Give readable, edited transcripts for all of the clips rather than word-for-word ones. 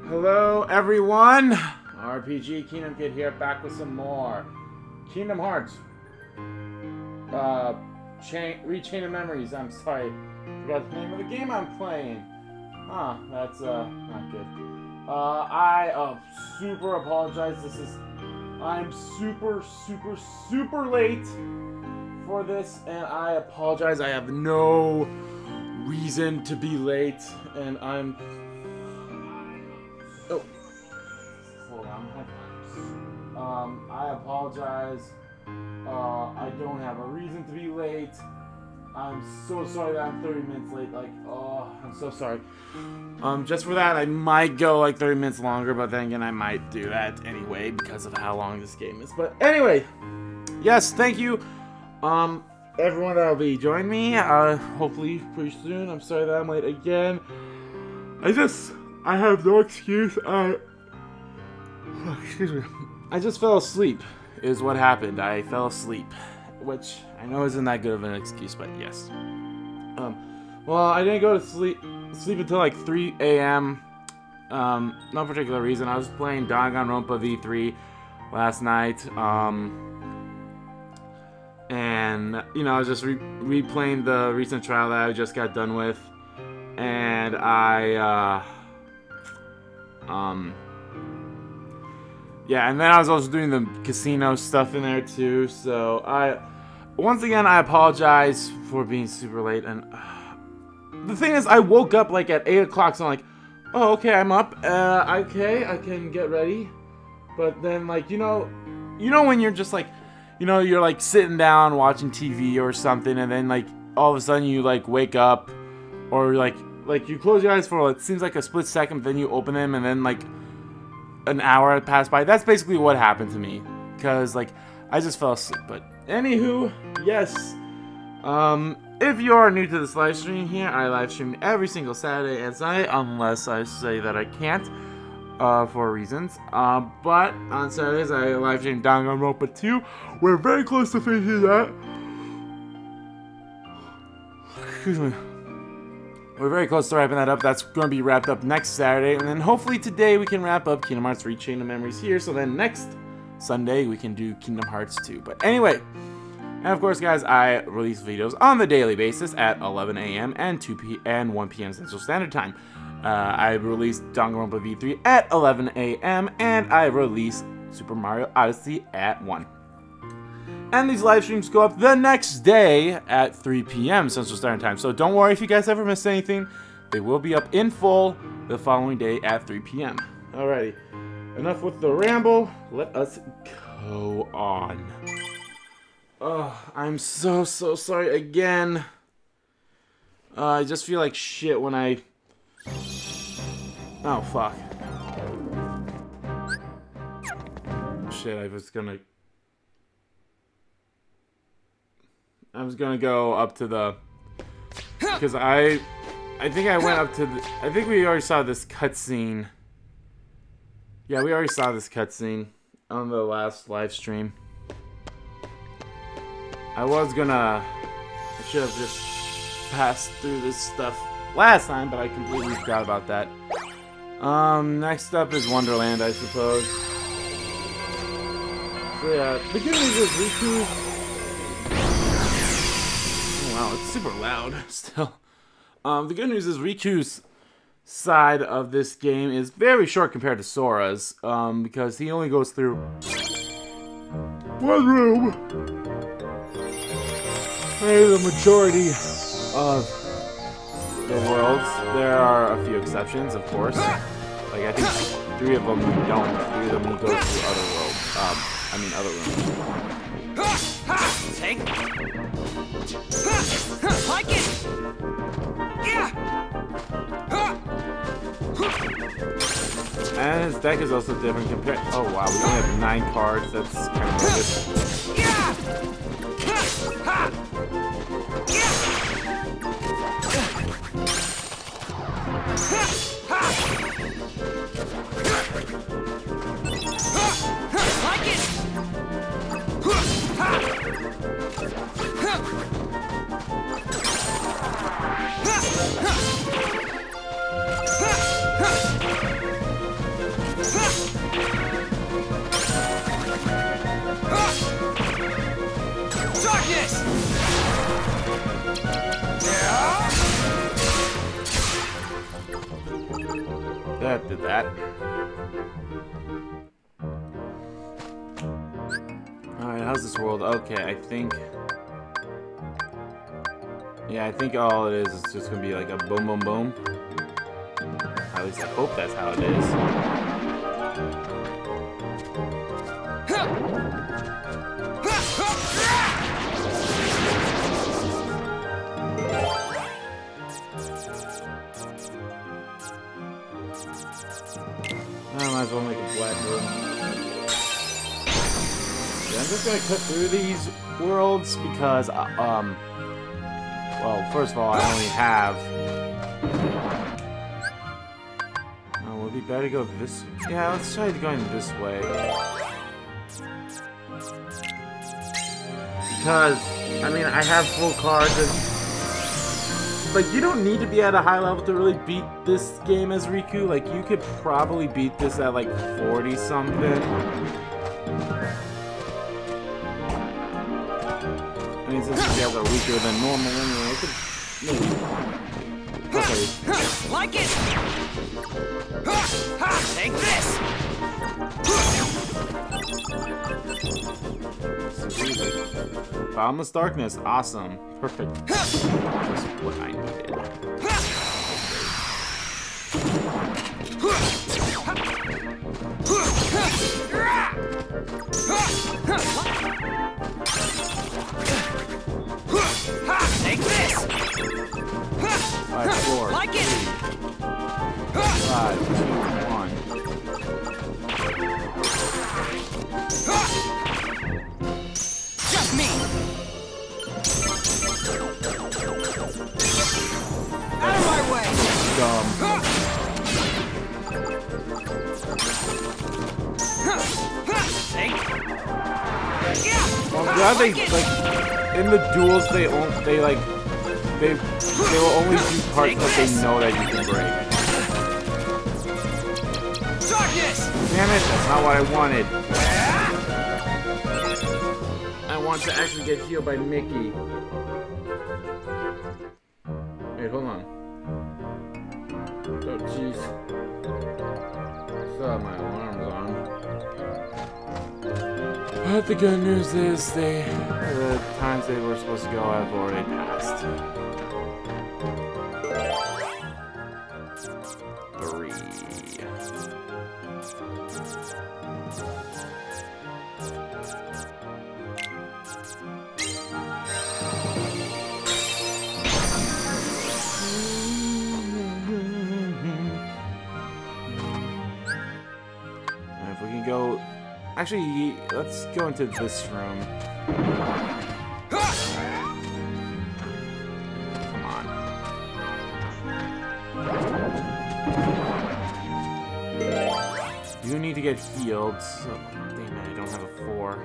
Hello everyone! RPG Kingdom Kid here, back with some more Kingdom Hearts. Rechain of Memories, I'm sorry. Forgot the name of the game I'm playing. Huh, that's not good. I super apologize. I'm super late for this, and I apologize. I have no reason to be late, and I'm... Oh. Hold on. I apologize. I don't have a reason to be late. I'm so sorry that I'm 30 minutes late. Like, oh, I'm so sorry. Just for that, I might go like 30 minutes longer, but then again, I might do that anyway because of how long this game is. But anyway, yes, thank you, everyone that will be joining me. Hopefully pretty soon. I'm sorry that I'm late again. I have no excuse. Excuse me. I just fell asleep, is what happened. I fell asleep, which I know isn't that good of an excuse, but yes. Well, I didn't go to sleep until like 3 a.m. No particular reason. I was playing Danganronpa V3 last night. And, you know, I was just replaying the recent trial that I just got done with. And yeah, and then I was also doing the casino stuff in there too, so once again, I apologize for being super late, and the thing is, I woke up like at 8 o'clock, so I'm like, oh, okay, I'm up, okay, I can get ready, but then, like, you know when you're just like, you're like sitting down watching TV or something, and then like, all of a sudden you like wake up, or like you close your eyes for, it seems like a split second, then you open them, and then like, an hour had passed by. That's basically what happened to me, because like I just fell asleep. But anywho, yes, if you are new to this live stream here, I live stream every single Saturday and Sunday, unless I say that I can't for reasons. But on Saturdays I live stream Danganronpa 2. We're very close to finishing that. Excuse me. We're very close to wrapping that up. That's going to be wrapped up next Saturday. And then hopefully today we can wrap up Kingdom Hearts Rechain of Memories here. So then next Sunday we can do Kingdom Hearts 2. But anyway, and of course, guys, I release videos on the daily basis at 11 a.m. and 2 p.m. and 1 p.m. Central Standard Time. I release Danganronpa V3 at 11 a.m. and I release Super Mario Odyssey at 1. And these live streams go up the next day at 3 p.m. Central Standard Time. So don't worry if you guys ever miss anything. They will be up in full the following day at 3 p.m. Alrighty. Enough with the ramble. Let us go on. Oh, I'm so sorry again. I just feel like shit when I... Oh, fuck. Shit, I was gonna go up to the, because I think I went up to the, I think we already saw this cutscene. Yeah, we already saw this cutscene on the last live stream. I should have just passed through this stuff last time, but I completely forgot about that. Next up is Wonderland, I suppose. So yeah, the good news is Riku... Wow, it's super loud still. The good news is Riku's side of this game is very short compared to Sora's, because he only goes through one room. And the majority of the worlds, there are a few exceptions, of course. Like I think 3 of them you don't. 3 of them you go through other worlds. Other rooms. Take. Like it. Yeah. And his deck is also different compared. Oh wow, we only have 9 cards. That's kind of weird. Yeah. Like it. That did that. Alright, how's this world? Okay, I think... Yeah, I think all it is just gonna be like a boom, boom, boom. At least I hope that's how it is. I might as well make a black room. Yeah, I'm just gonna cut through these worlds because, well, first of all, I only have... Oh, would it be better to go this... Yeah, let's try going this way. Because, I mean, I have full cards and... Like, you don't need to be at a high level to really beat this game as Riku. Like, you could probably beat this at, like, 40-something. I mean, since these guys are weaker than normal anyway, it could maybe... Okay. Like it! Take this! This is easy. Boundless darkness, awesome. Perfect. Just what I needed. Take this! 5, 4, Like it! 5, 2, 1. Just me! Out of my way! Dumb. Take. Well, I'm glad they, like, in the duels, they will only do parts that they know that you can break. Darkness! Damn it, that's not what I wanted. I want to actually get healed by Mickey. Wait, hold on. Oh, jeez. Still have my alarms on. But the good news is the times they were supposed to go have already passed. 3. And if we can go... Actually, let's go into this room. Come on. You need to get healed, so... Damn it, I don't have a 4.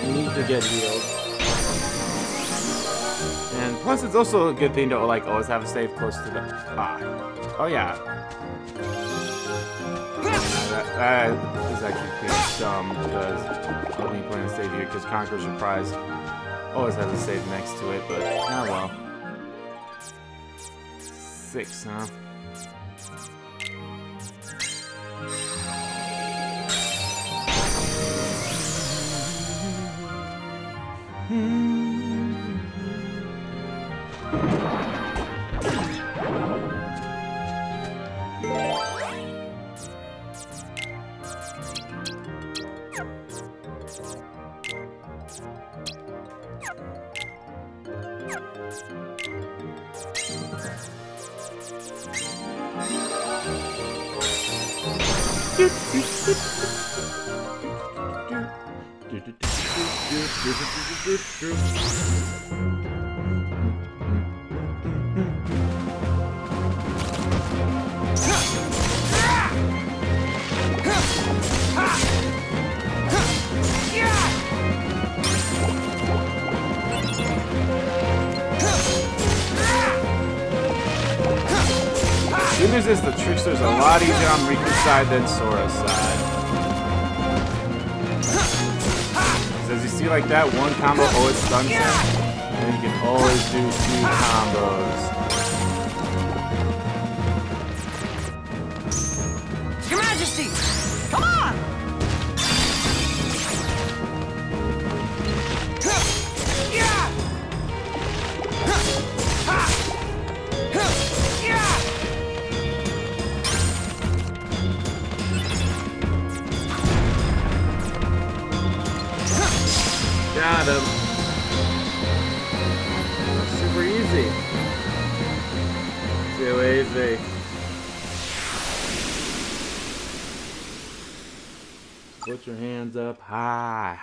You need to get healed. And plus, it's also a good thing to, like, always have a save close to the... Oh, yeah. That is actually pretty dumb, because I'll be playing a save here, because Conqueror's Surprise always has a save next to it, but, oh well. 6, huh? Good news is the Trickster's a lot easier on Riku's side than Sora's side. As you see, like that one combo always stuns him. And you can always do 2 combos. Your Majesty! Come on! Yeah! Got him. Super easy. Too easy. Put your hands up high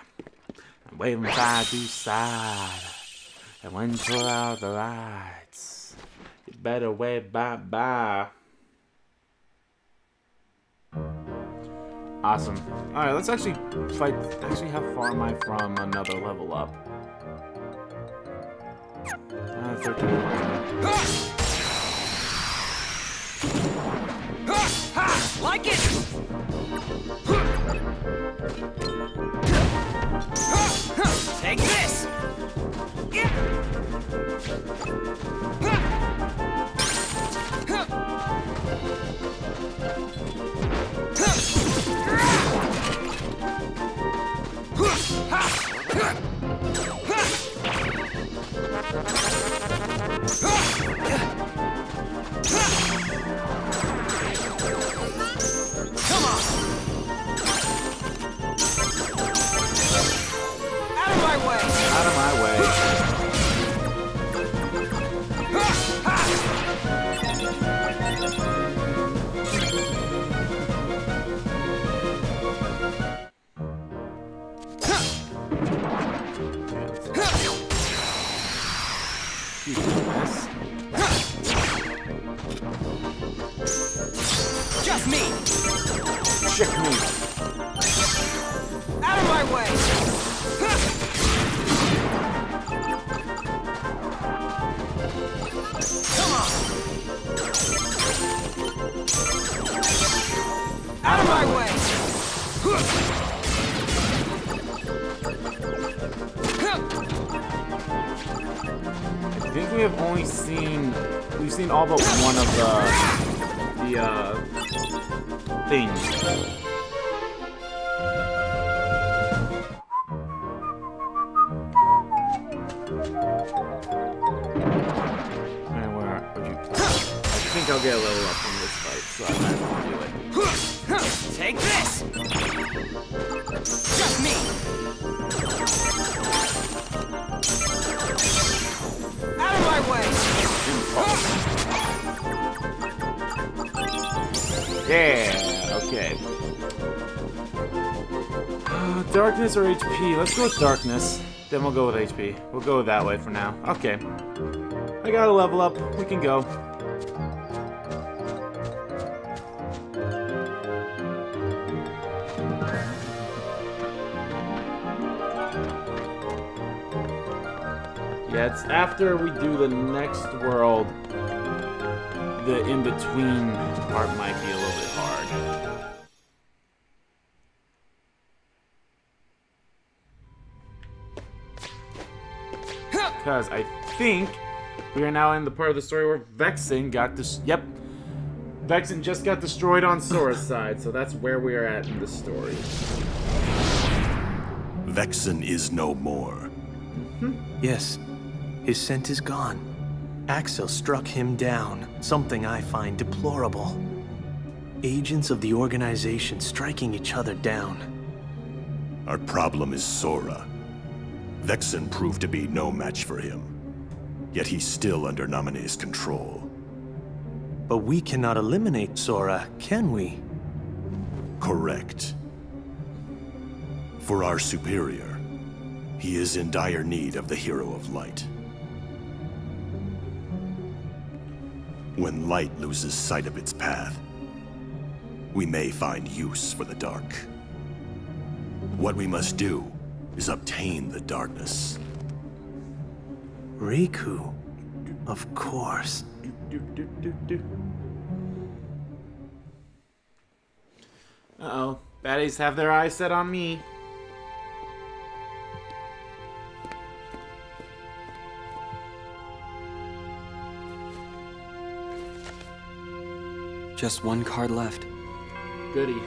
and wave them side to side. And when you pull out the lights, you better wave bye-bye. Awesome. Alright, let's actually fight. Actually, how far am I from another level up? 13. Like it! Take this! Come on! Out of my way! Out of my way. Just me! Checkmate. Out of my way! Come on! Out of my way! I think we have only seen we've seen all but one of the things. And where would you play? I think I'll get a level up from this fight, so I might as well do it. Take this! Just me! Out of my way! Yeah, okay. Darkness or HP? Let's go with darkness. Then we'll go with HP. We'll go that way for now. Okay. I got a level up. We can go. Yeah, it's after we do the next world, the in-between part might be a little bit hard. Because I think we are now in the part of the story where Vexen got this. Yep. Vexen just got destroyed on Sora's side, so that's where we are at in the story. Vexen is no more. Yes, his scent is gone. Axel struck him down, something I find deplorable. Agents of the organization striking each other down. Our problem is Sora. Vexen proved to be no match for him. Yet he's still under Naminé's control. But we cannot eliminate Sora, can we? Correct. For our superior, he is in dire need of the Hero of Light. When light loses sight of its path, we may find use for the dark. What we must do is obtain the darkness. Riku, of course. Uh-oh. Baddies have their eyes set on me. Just one card left. Goody.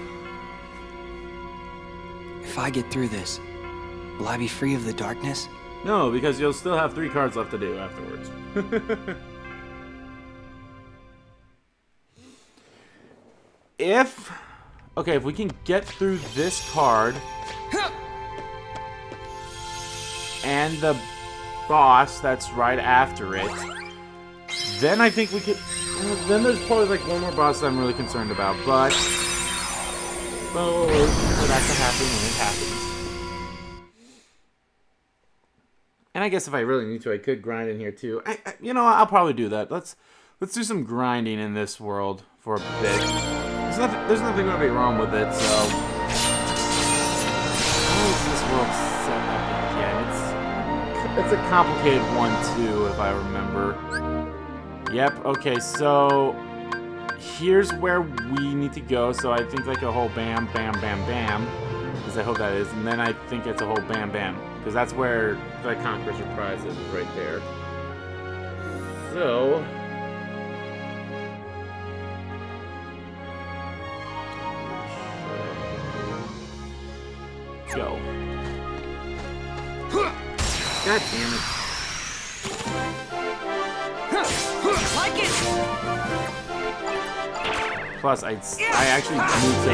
If I get through this, will I be free of the darkness? No, because you'll still have 3 cards left to do afterwards. If we can get through this card and the boss that's right after it, then I think we could. Then there's probably like one more boss that I'm really concerned about, but for that to happen when it happens. And I guess if I really need to, I could grind in here too. You know, I'll probably do that. Let's do some grinding in this world for a bit. There's nothing going to be wrong with it. So, how is this world set up again? It's a complicated one too, if I remember. Yep. Okay. So here's where we need to go. So I think like a whole bam, bam, bam, bam. Because I hope that is, and then I think it's a whole bam, bam. Because that's where the Conqueror's Reprise is, right there. So... go. God damn it. Like it! Plus, I actually need to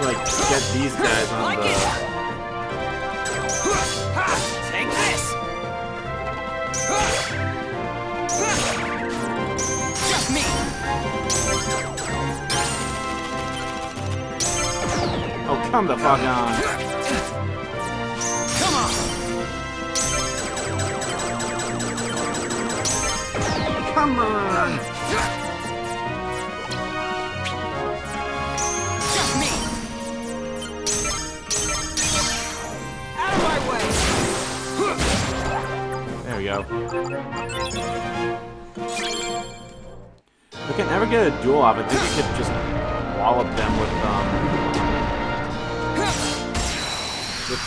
like get these guys on Like the... Take this! Just me! Oh, come the fuck on! Come on! Come on! Just me! Out of my way! There we go. We can never get a duel off. I think we could just wallop them with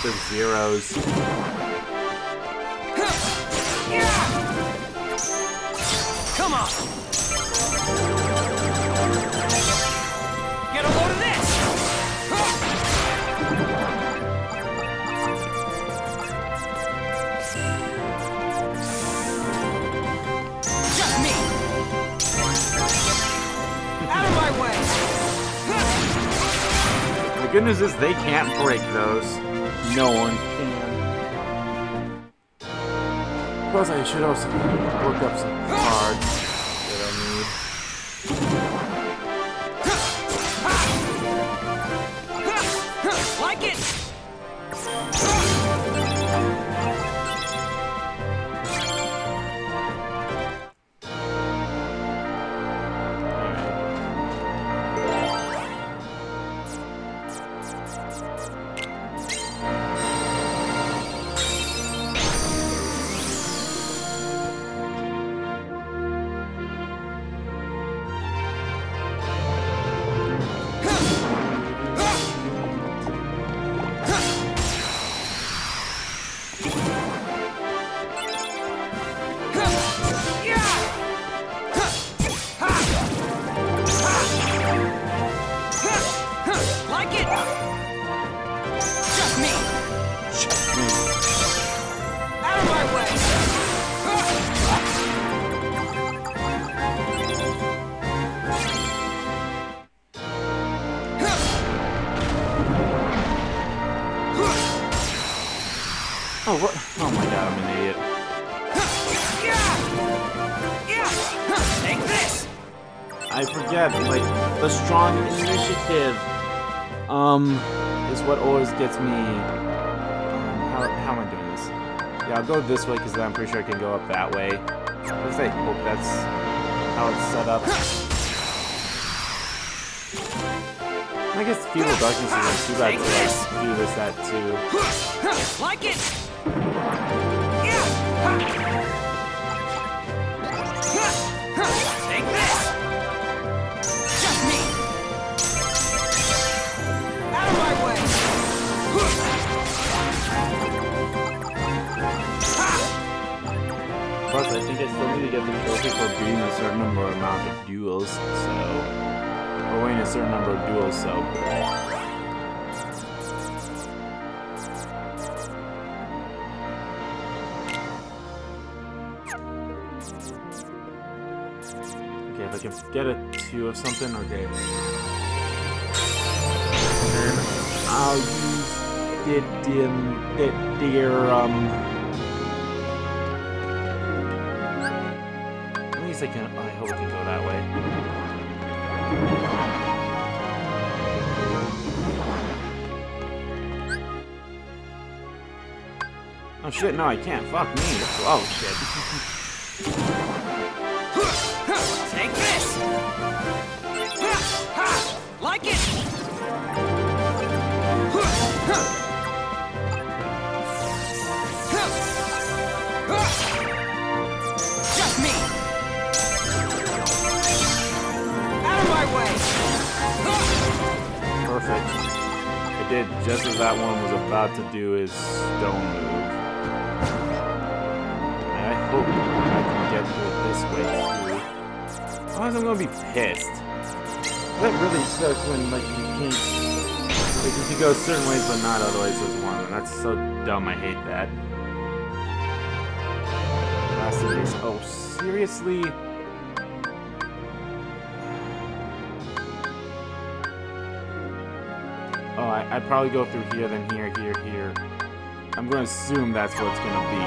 the zeros. Come on! Get a load of this! Just me! Out of my way! The good news is they can't break those. No one can. Plus, I should also look up some cards that I need. Like it! Like it! Just me! Out of my way! Oh, what? Oh my god, I'm an idiot. Take this! I forget, like, the strong initiative, is what always gets me, how am I doing this? Yeah, I'll go this way, because I'm pretty sure I can go up that way. At least I hope that's how it's set up. I guess Feel the Darkness isn't too bad to do this, that, too. Like it! Take this! Just me! Out of my way! Plus, I think I still need to get the trophy for beating a certain amount of duels, so... Or winning a certain number of duels, so... Okay, if I can get a 2 or something, okay. And then I'll use at least I can. I hope it can go that way. Oh shit! No, I can't. Fuck me. Oh shit. Take this! Like it! Just me! Out of my way! Perfect. It did just as that one was about to do his stone move. And I hope I can get through this way too. Otherwise I'm gonna be pissed. That really sucks when like you can't. Like, you can go certain ways, but not other ways as one. That's so dumb, I hate that. Last of these. Oh, seriously? Oh, I'd probably go through here, then here, here, here. I'm going to assume that's what it's going to be.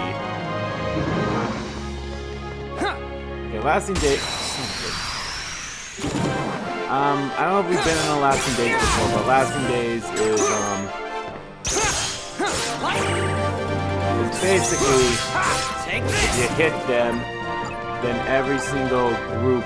Okay, lasting date. I don't know if we've been in a lasting days before, but lasting days is basically if you hit them, then every single group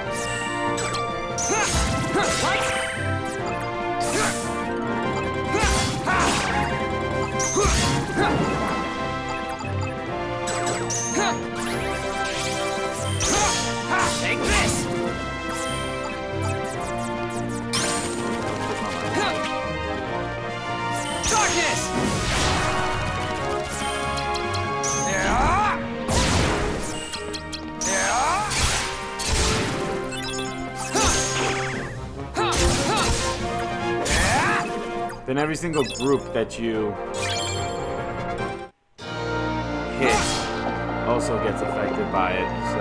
take this! Darkness! then every single group that you hit also gets affected by it, so...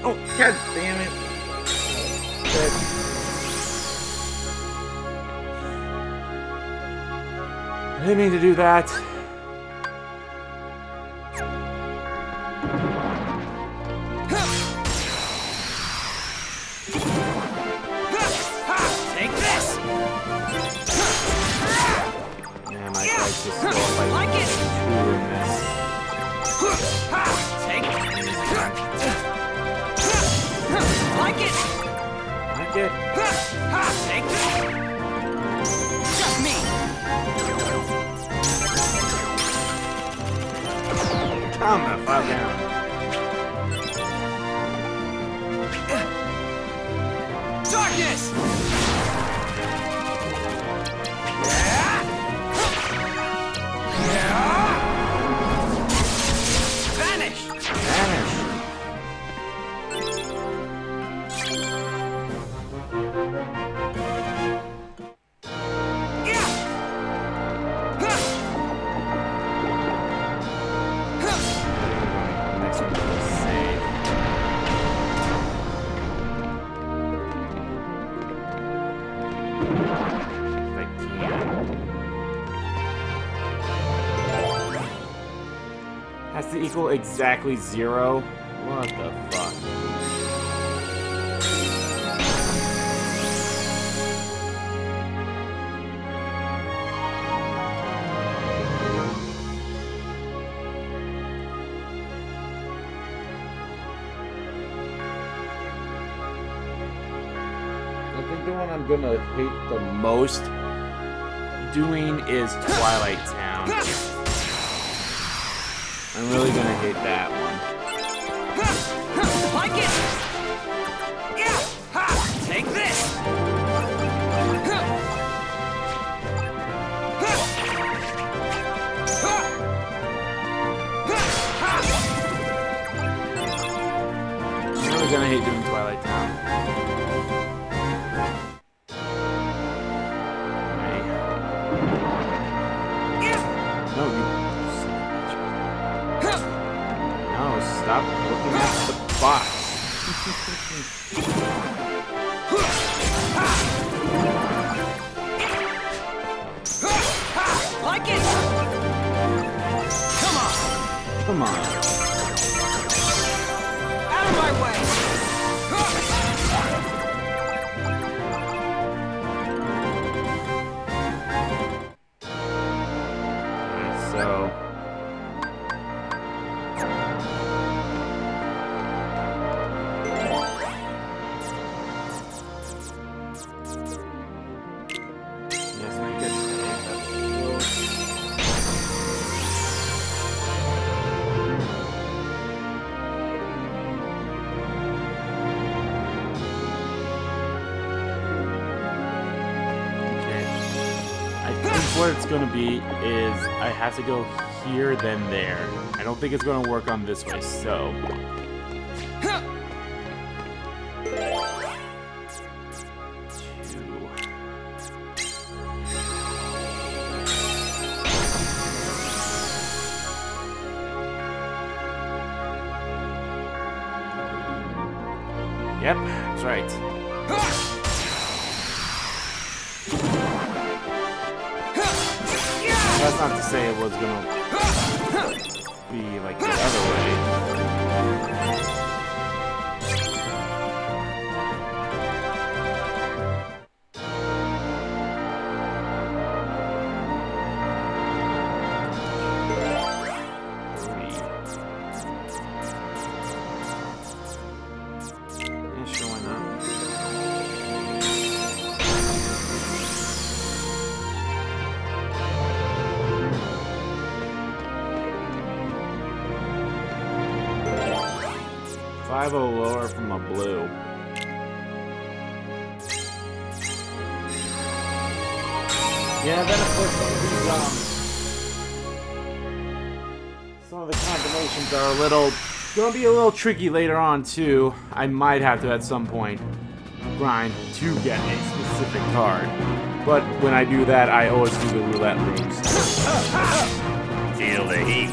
Oh, god damn it. I didn't mean to do that. Take this! Yeah, my dice just go like it! two in this. Take like it! Like it? Take this! Just me! Calm the fuck down. Darkness! Vanish! Vanish. Next one is save. I can't. Has to equal exactly 0? What the fuck? I'm gonna hate the most doing is Twilight Town. I'm really gonna hate that one. Like it! Yeah! Ha! Take this! I'm really gonna hate doing Twilight Town. No, you... No, stop looking at the box. Like it! Come on! Come on. Out of my way! So... Yes, make it. What it's gonna be is I have to go here, then there. I don't think it's gonna work on this way, so. Yep, that's right. That's not to say it was gonna be like the other way. Yeah, sure, why not? 5 lower from a blue. Yeah, then of course some of the combinations are gonna be a little tricky later on too. I might have to at some point grind to get a specific card. But when I do that, I always do the roulette rooms. Feel the heat.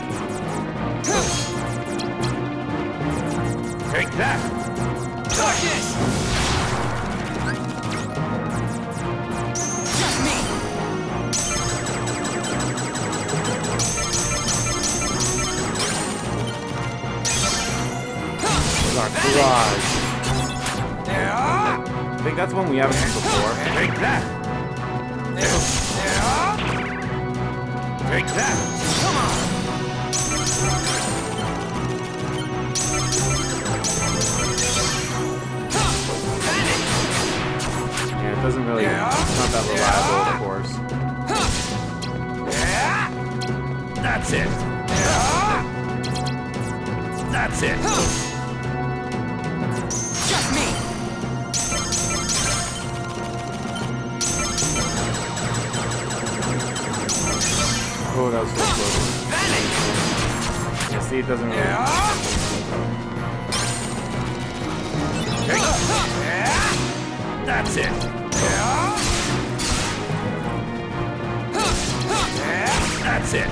Take that! Darkness! Just me! Dark Garage. Yeah! I think that's one we haven't seen before. Take that! Yeah! Take that! Come on! Yeah, it doesn't really, it's not that reliable, of course. That's it! That's it! Just me! Oh, that was so close. Vanish! Yeah, see, it doesn't really... That's it! That's it!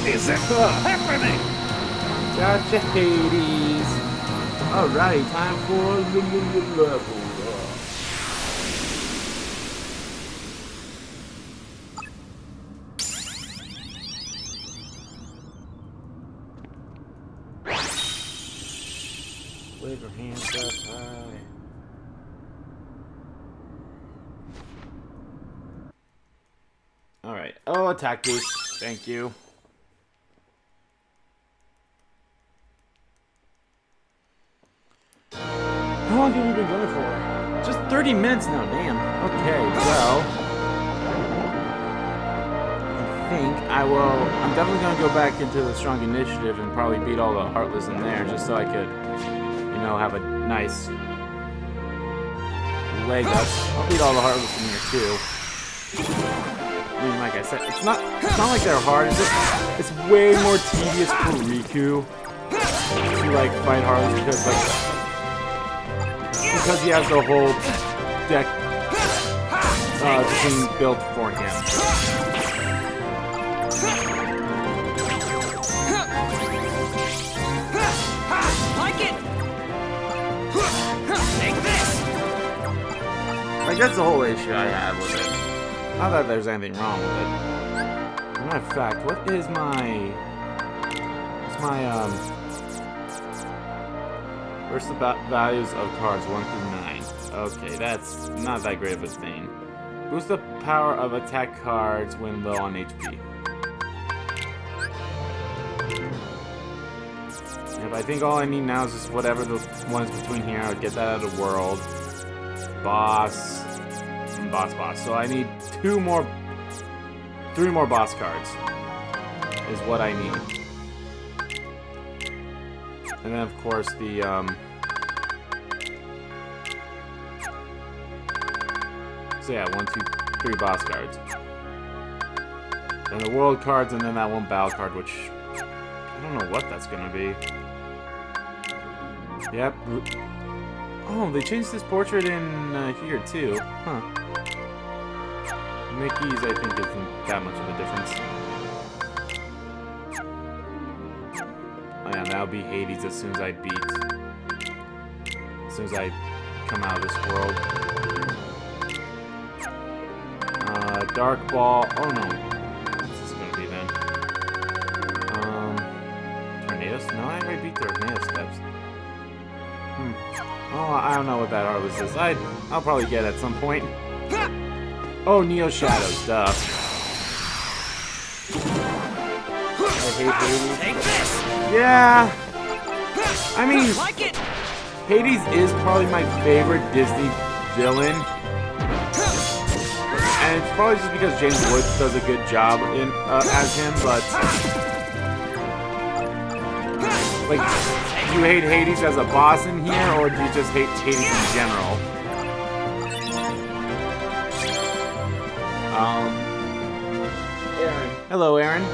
Is it happening? Gotcha, Hades. Alrighty, time for the level up. Wave your hands up high. Alright. Oh, attack boost. Thank you. How long have we been going for? just 30 minutes now, damn. Okay, well, I think I'm definitely gonna go back into the strong initiative and probably beat all the Heartless in there, just so I could, you know, have a nice leg up. I'll beat all the Heartless in here too. I mean, like I said, it's not like they're hard. It's way more tedious for Riku to like fight Heartless because he has the whole deck thing built for him. Like it. Take this. Like that's the whole issue I have with it. Not that there's anything wrong with it. As a matter of fact, what is my where's the values of cards 1 through 9? Okay, that's not that great of a thing. Boost the power of attack cards when low on HP. Yep, I think all I need now is just whatever the ones between here. I'll get that out of the world. Boss. And boss. So I need 3 more boss cards. Is what I need. And then of course the so yeah, 1, 2, 3 boss cards. And the world cards, and then that one battle card, which I don't know what that's gonna be. Yep. Oh, they changed this portrait in here too. Huh. Mickey's, I think, isn't that much of a difference. Oh yeah, that'll be Hades as soon as I come out of this world. Dark Ball. Oh no. What's this gonna be then? Tornadoes? No, I already beat the Tornado Steps. Oh, I don't know what that Heartless is. I'll probably get it at some point. Oh, Neo Shadows, duh. I hate Hades. Take this. Yeah. I mean, Hades is probably my favorite Disney villain. And it's probably just because James Woods does a good job as him, but like, do you hate Hades as a boss in here, or do you just hate Hades in general? Aaron. Hello, Aaron.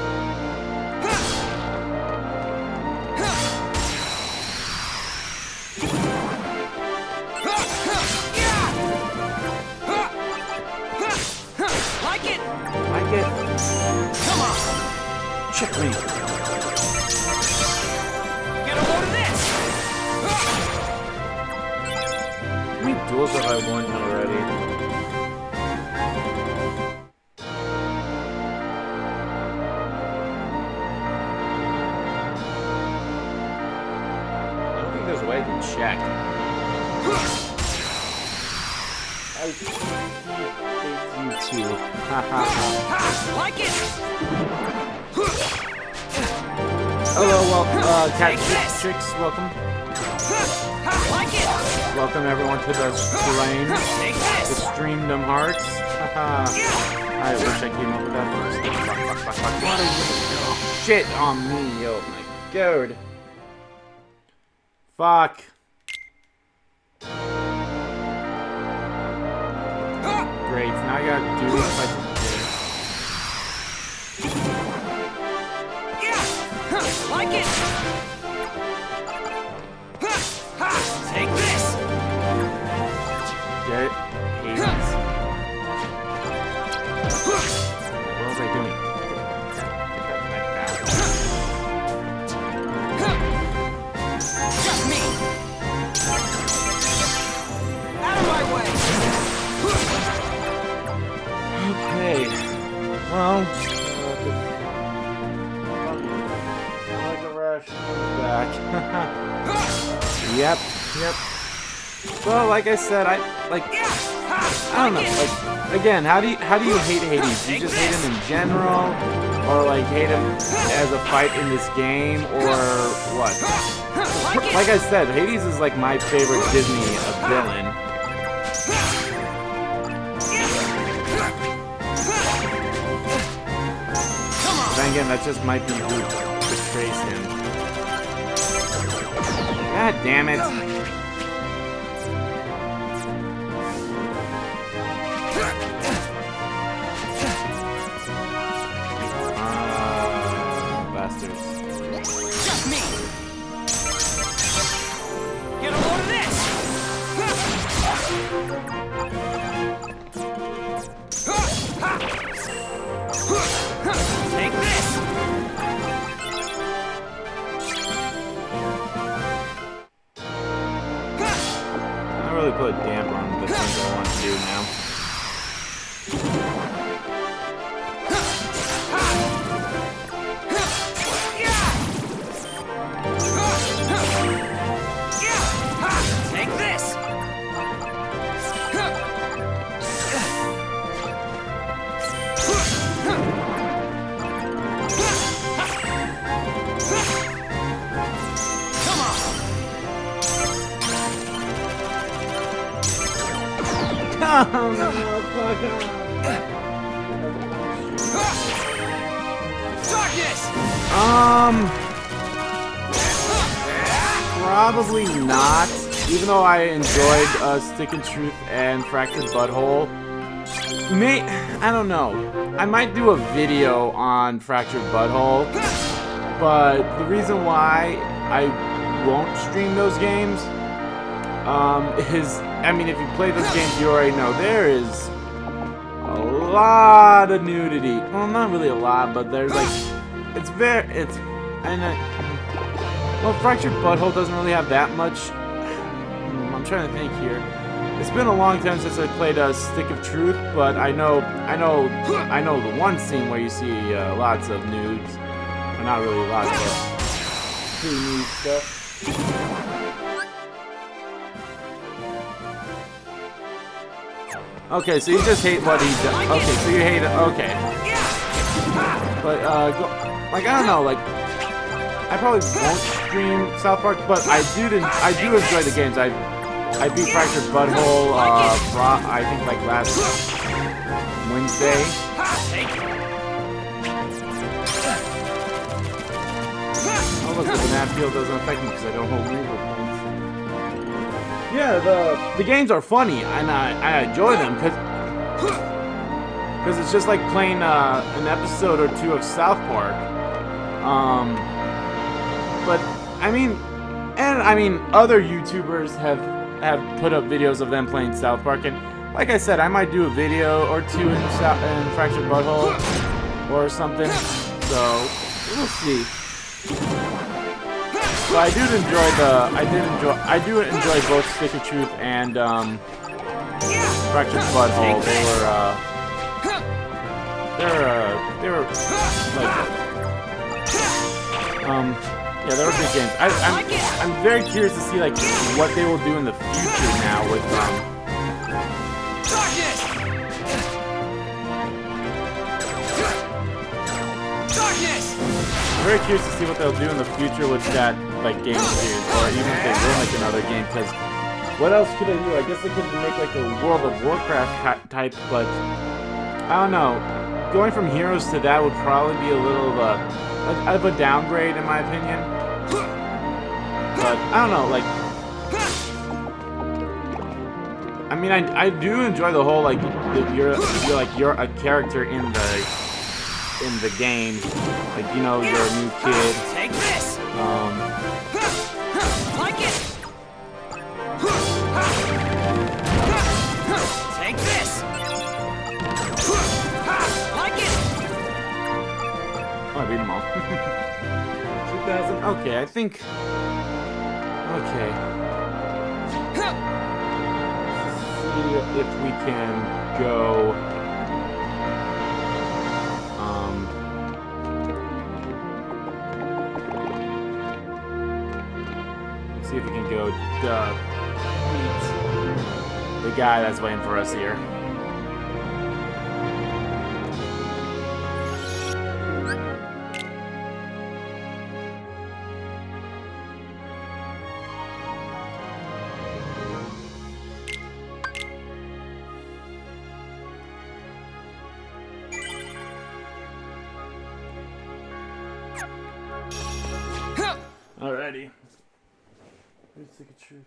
Like it? Come on. Check me. Get a load of this. How many duels have I won already? I don't think there's a way to check. I hate you too. Like it. Hello, Cat Chicks, welcome. Like it. Welcome everyone to the stream. Take The this. Streamdom Hearts. Haha. I wish I came up with that first. Fuck. Shit on me, oh my god. Fuck. Great, now I gotta do this like Like it. Take this. get it. Hades. What was I doing? Just me. Out of my way. Okay. Well, back. Yep. Well, like I said, I don't know. Like, again, how do you hate Hades? Do you just hate him in general, or like hate him as a fight in this game, or what? Like I said, Hades is like my favorite Disney villain. again, that just might be who betrays him. God damn it. Bastards. Just me. Get a load of this. Take this. I really put a damper on the things I want to do now. Take this. Come on. Oh no, fuck off. Darkness. Probably not. Even though I enjoyed Stick and Truth and Fractured Butthole. I don't know. I might do a video on Fractured Butthole, but the reason why I won't stream those games is, I mean, if you play those games, you already know there is a lot of nudity. Well, not really a lot, but there's like, well, Fractured Butthole doesn't really have that much. I'm trying to think here. It's been a long time since I played Stick of Truth, but I know the one scene where you see lots of nudes. Well, not really lots, but pretty nude stuff. Okay, so you just hate what he does. Okay, so you hate it. Okay. But, like, I don't know, like, I probably won't stream South Park, but I do enjoy the games. I beat Fractured Butthole, I think, like, last Wednesday. Oh, look, the map field doesn't affect me because I don't hold removal points. Yeah, the games are funny, and I enjoy them because it's just like playing an episode or two of South Park. But I mean, other YouTubers have put up videos of them playing South Park, and like I said, I might do a video or two in Fractured Butthole or something. So we'll see. But I do enjoy both Stick of Truth and Fractured Butthole. They were like yeah, they were good games. I'm very curious to see like what they will do in the future now with I'm very curious to see what they'll do in the future with that like game series, or even if they will make another game. Because what else could they do? I guess they could make like a World of Warcraft type, but I don't know. Going from Heroes to that would probably be a little of a downgrade in my opinion. But I don't know, like, I mean, I do enjoy the whole like you're a character in the game, like, you know, you're a new kid. Take this. Like it. Take this. Like it. Oh, I beat them all. 2000. Okay, I think. Okay. Let's see if we can go. Let's see if we can go beat the guy that's waiting for us here. Stick of truth.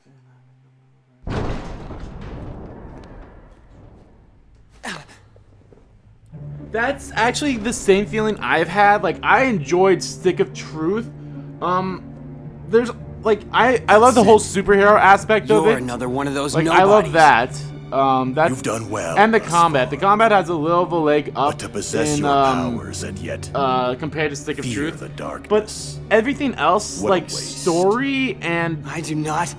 That's actually the same feeling I've had. Like, I enjoyed Stick of Truth. There's like I love the whole superhero aspect of it. You're another one of those like nobodies. I love that. That's You've done well. And the thus combat. far. The combat has a little of a leg up But to possess in your powers and yet compared to Stick of fear Truth. the But darkness. everything else, What a like waste. story and I do not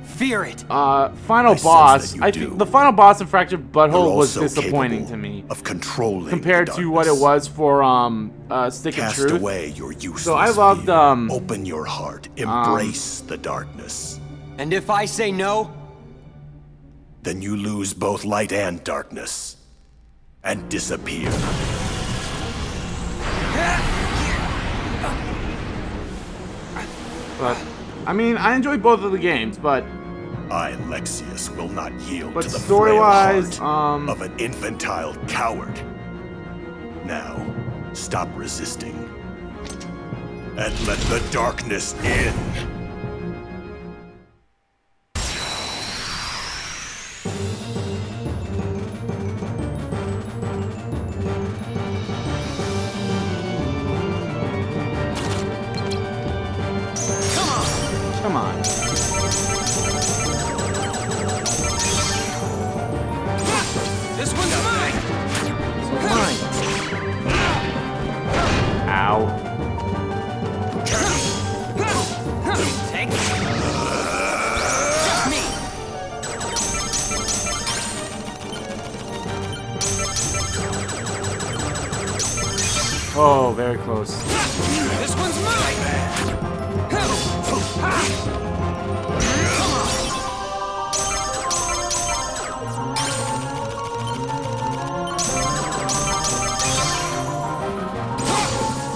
fear it. final sense boss. that you I do. think the final boss in Fractured You're Butthole was also disappointing capable to me of controlling compared the to what it darkness. was for Stick of Cast Truth. away your useless So I loved fear. um Open your heart. Embrace the darkness. And if I say no, Then you lose both light and darkness. And disappear. but I mean I enjoyed both of the games, but I, Lexius, will not yield But to the story-wise, frail heart of an infantile coward. Now, stop resisting. And let the darkness in. come on. This one's mine! Fine. Ow. Take it! Just me! Oh, very close. This one's mine!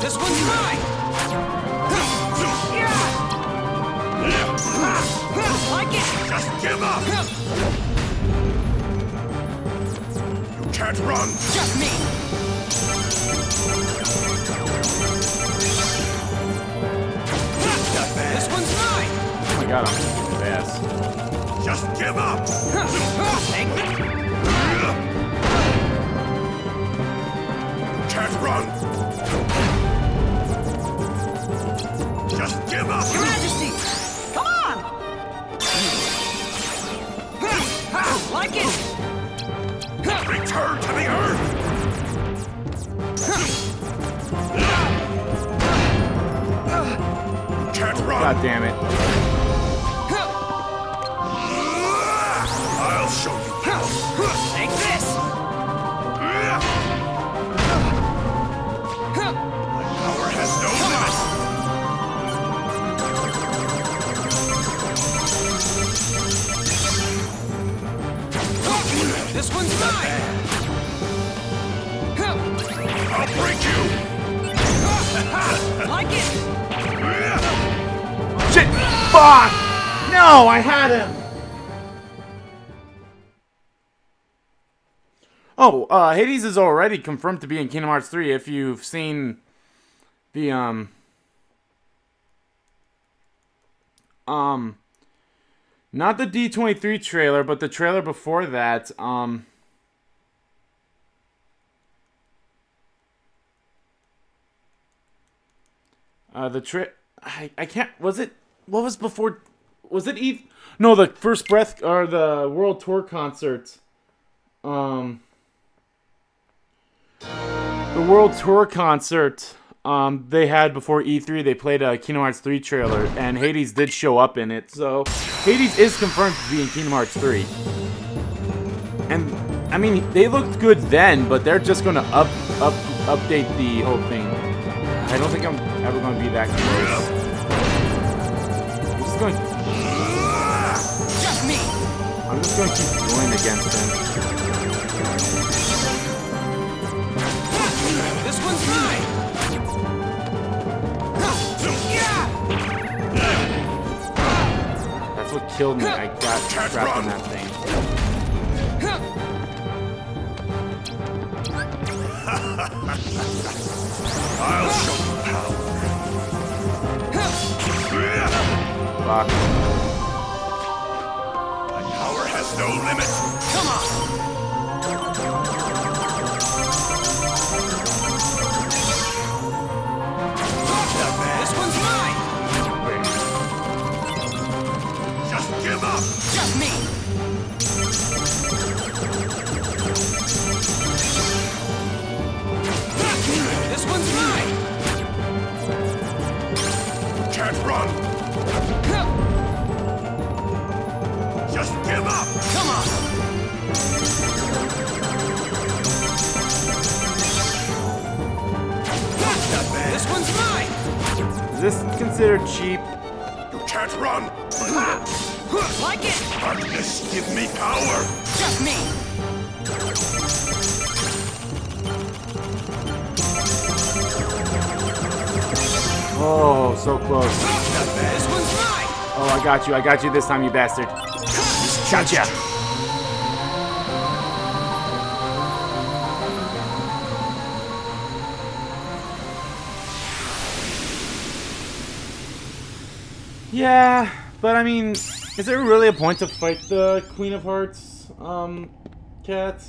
This one's mine! Like it! Just give up! You can't run! Just me! This one's mine! Oh my god, I'm kicking his ass. Just give up! Take it! You can't run! Just give up! Your Majesty! Come on! Like it! Return to the earth! You can't run! God damn it. I'll show you power! Take this! Power has no limits! This one's mine! I'll break you! Like it! Shit! Fuck! No, I had him! Oh, Hades is already confirmed to be in Kingdom Hearts 3 if you've seen the, not the D23 trailer, but the trailer before that, I can't, was it, what was before, was it no, the First Breath, or the World Tour concert, the World Tour concert, they had before E3, they played a Kingdom Hearts 3 trailer, and Hades did show up in it, so Hades is confirmed to be in Kingdom Hearts 3. And, I mean, they looked good then, but they're just gonna update the whole thing. I don't think I'm ever gonna be that close. I'm just going, Just me! I'm just gonna keep going against him. This one's mine! That's what killed me. I got trapped in that thing. I'll show you power! Fuck. no limit. Come on! This one's mine! Just give up. Just me! This one's mine! Can't run. Just give up. Come on! Not bad. This one's mine! Is this considered cheap? You can't run. Like it! Darkness, give me power. Just me! Oh, so close. This one's mine! Oh, I got you this time, you bastard. Gotcha. Yeah, but I mean, is there really a point to fight the Queen of Hearts, cat?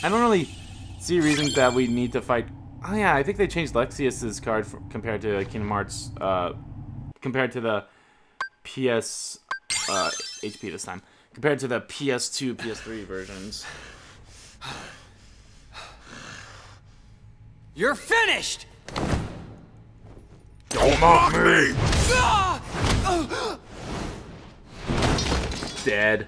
I don't really see a reason that we need to fight. Oh yeah, I think they changed Lexius's card compared to Kingdom Hearts, compared to the PS, HP this time. Compared to the PS2, PS3 versions. You're finished! Don't mock me. Dead.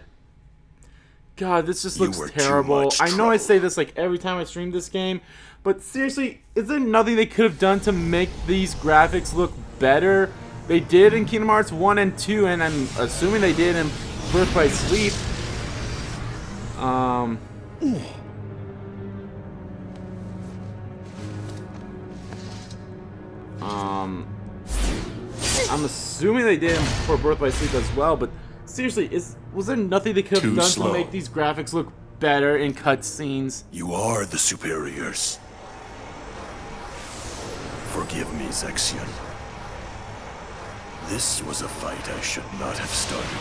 God, this just You looks were too terrible. much I know I trouble. say this like every time I stream this game, but seriously, is there nothing they could have done to make these graphics look better? They did in Kingdom Hearts 1 and 2, and I'm assuming they did in Birth by Sleep. I'm assuming they did for Birth by Sleep as well, but seriously, was there nothing they could have Too done slow. to make these graphics look better in cutscenes? You are the superiors. Forgive me, Zexion. This was a fight I should not have started.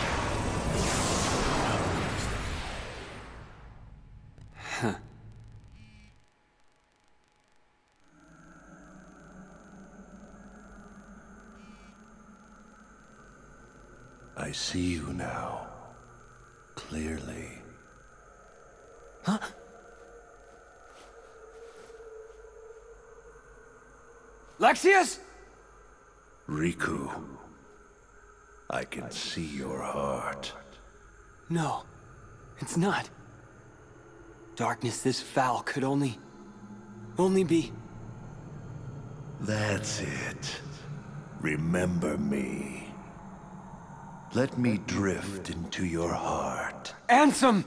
I see you now. Clearly. Huh? Lexius? Riku. I can see your heart. No, it's not. Darkness this foul could only be... That's it. Remember me. Let me drift into your heart. Ansem!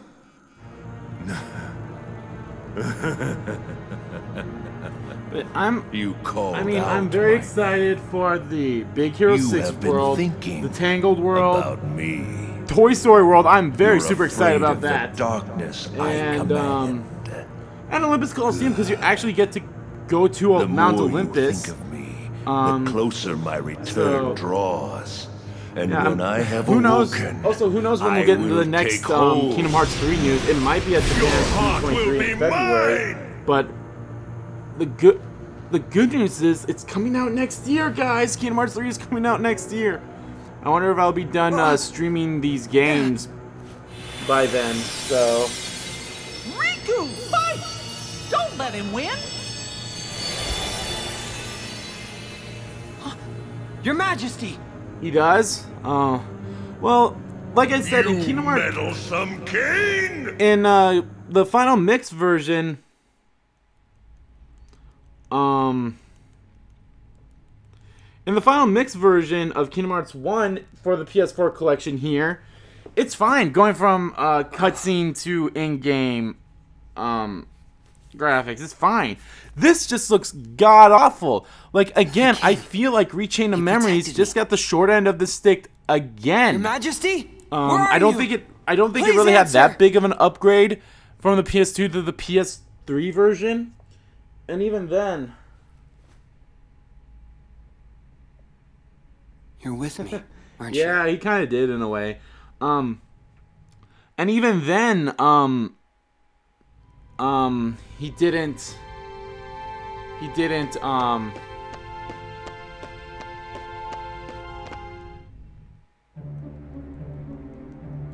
But I'm very excited for the Big Hero 6 world, the Tangled world, about me. Toy Story world. I'm very You're super excited afraid about of that. The darkness I And command. and Olympus Coliseum, because you actually get to go to The Mount more Olympus. you think of me, Um, the closer my return so- draws. And Yeah, when I have who knows? awoken, Also, who knows when we'll I get into the will next take hold. Kingdom Hearts 3 news? It might be at the Your heart will 23 be in February. mine! But the good news is it's coming out next year, guys. Kingdom Hearts 3 is coming out next year. I wonder if I'll be done streaming these games by then. So Riku, fight! Don't let him win! Your Majesty! he does. Well, like I said, in Kingdom Hearts, meddlesome king! in the final mix version, in the final mix version of Kingdom Hearts 1 for the PS4 collection here, it's fine going from cutscene to in-game graphics. It's fine. This just looks god awful. Like, again, I feel like Rechain of Memories protected just got the short end of the stick again. Your Majesty? Where are I don't you? think it. I don't think it Please really had answer. that big of an upgrade from the PS2 to the PS3 version, and even then, You're with me, aren't you? yeah, he kind of did in a way. And even then, he didn't,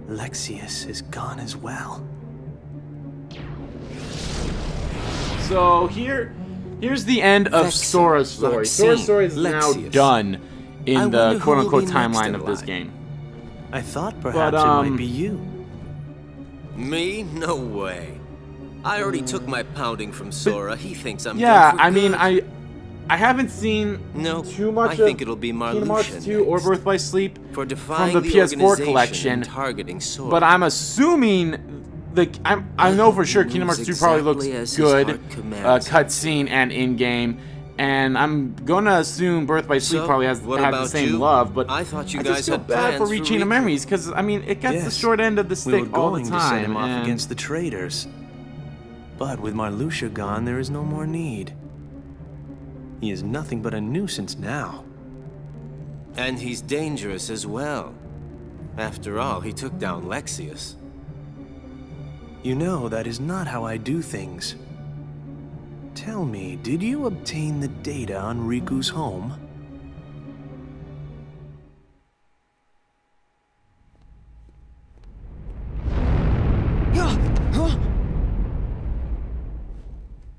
Lexius is gone as well. So here's the end of Sora's story. Sora's story is now done in the quote-unquote timeline of this game. I thought perhaps it might be you. Me? No way. I already took my pounding from Sora. He thinks I'm yeah. done for I mean, good. I haven't seen too much I think it'll be Kingdom Hearts 2 or Birth by Sleep for from the PS4 collection, targeting Sora. but I'm assuming I know for sure Kingdom Hearts 2 probably looks good, cutscene and in-game, and I'm gonna assume Birth by Sleep probably has the same love, but I thought you I guys just feel had bad for plans reaching the memories, because, I mean, it gets the short end of the stick all the time. We were going to send him off against the traitors, but with Marluxia gone, there is no more need. He is nothing but a nuisance now. And he's dangerous as well. After all, he took down Lexius. You know, that is not how I do things. Tell me, did you obtain the data on Riku's home?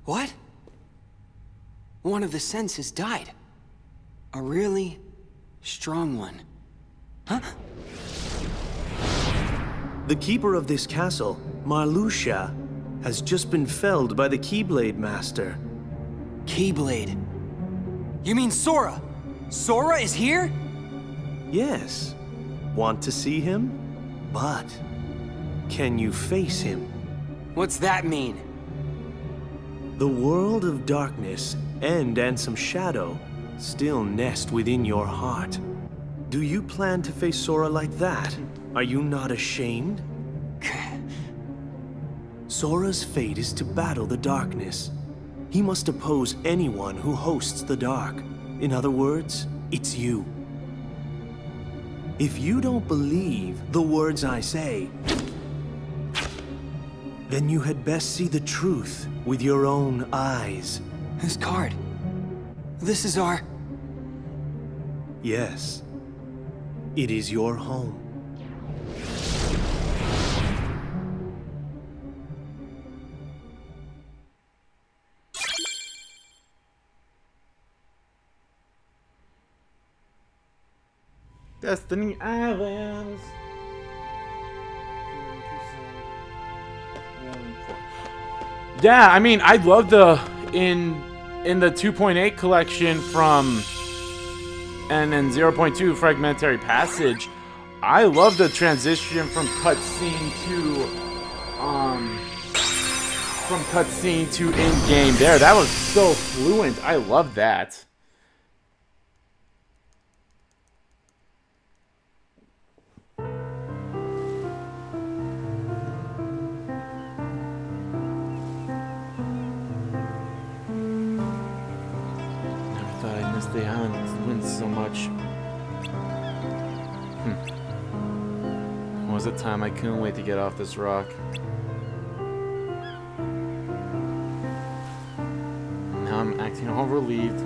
What? One of the senses died. A really strong one. Huh? The keeper of this castle, Marluxia, has just been felled by the Keyblade Master. Keyblade. You mean Sora? Sora is here? Yes. Want to see him? But can you face him? What's that mean? The world of darkness and Ansem Shadow still nest within your heart. Do you plan to face Sora like that? Are you not ashamed? Sora's fate is to battle the darkness. He must oppose anyone who hosts the dark. In other words, it's you. If you don't believe the words I say, then you had best see the truth with your own eyes. This card. This is our... Yes. It is your home. Destiny Islands. Yeah, I mean, I love the in the 2.8 collection from and then 0.2 Fragmentary Passage. I love the transition from cutscene to in-game there. That was so fluent. I love that. The island wins so much. What was the time I couldn't wait to get off this rock. Now I'm acting all relieved.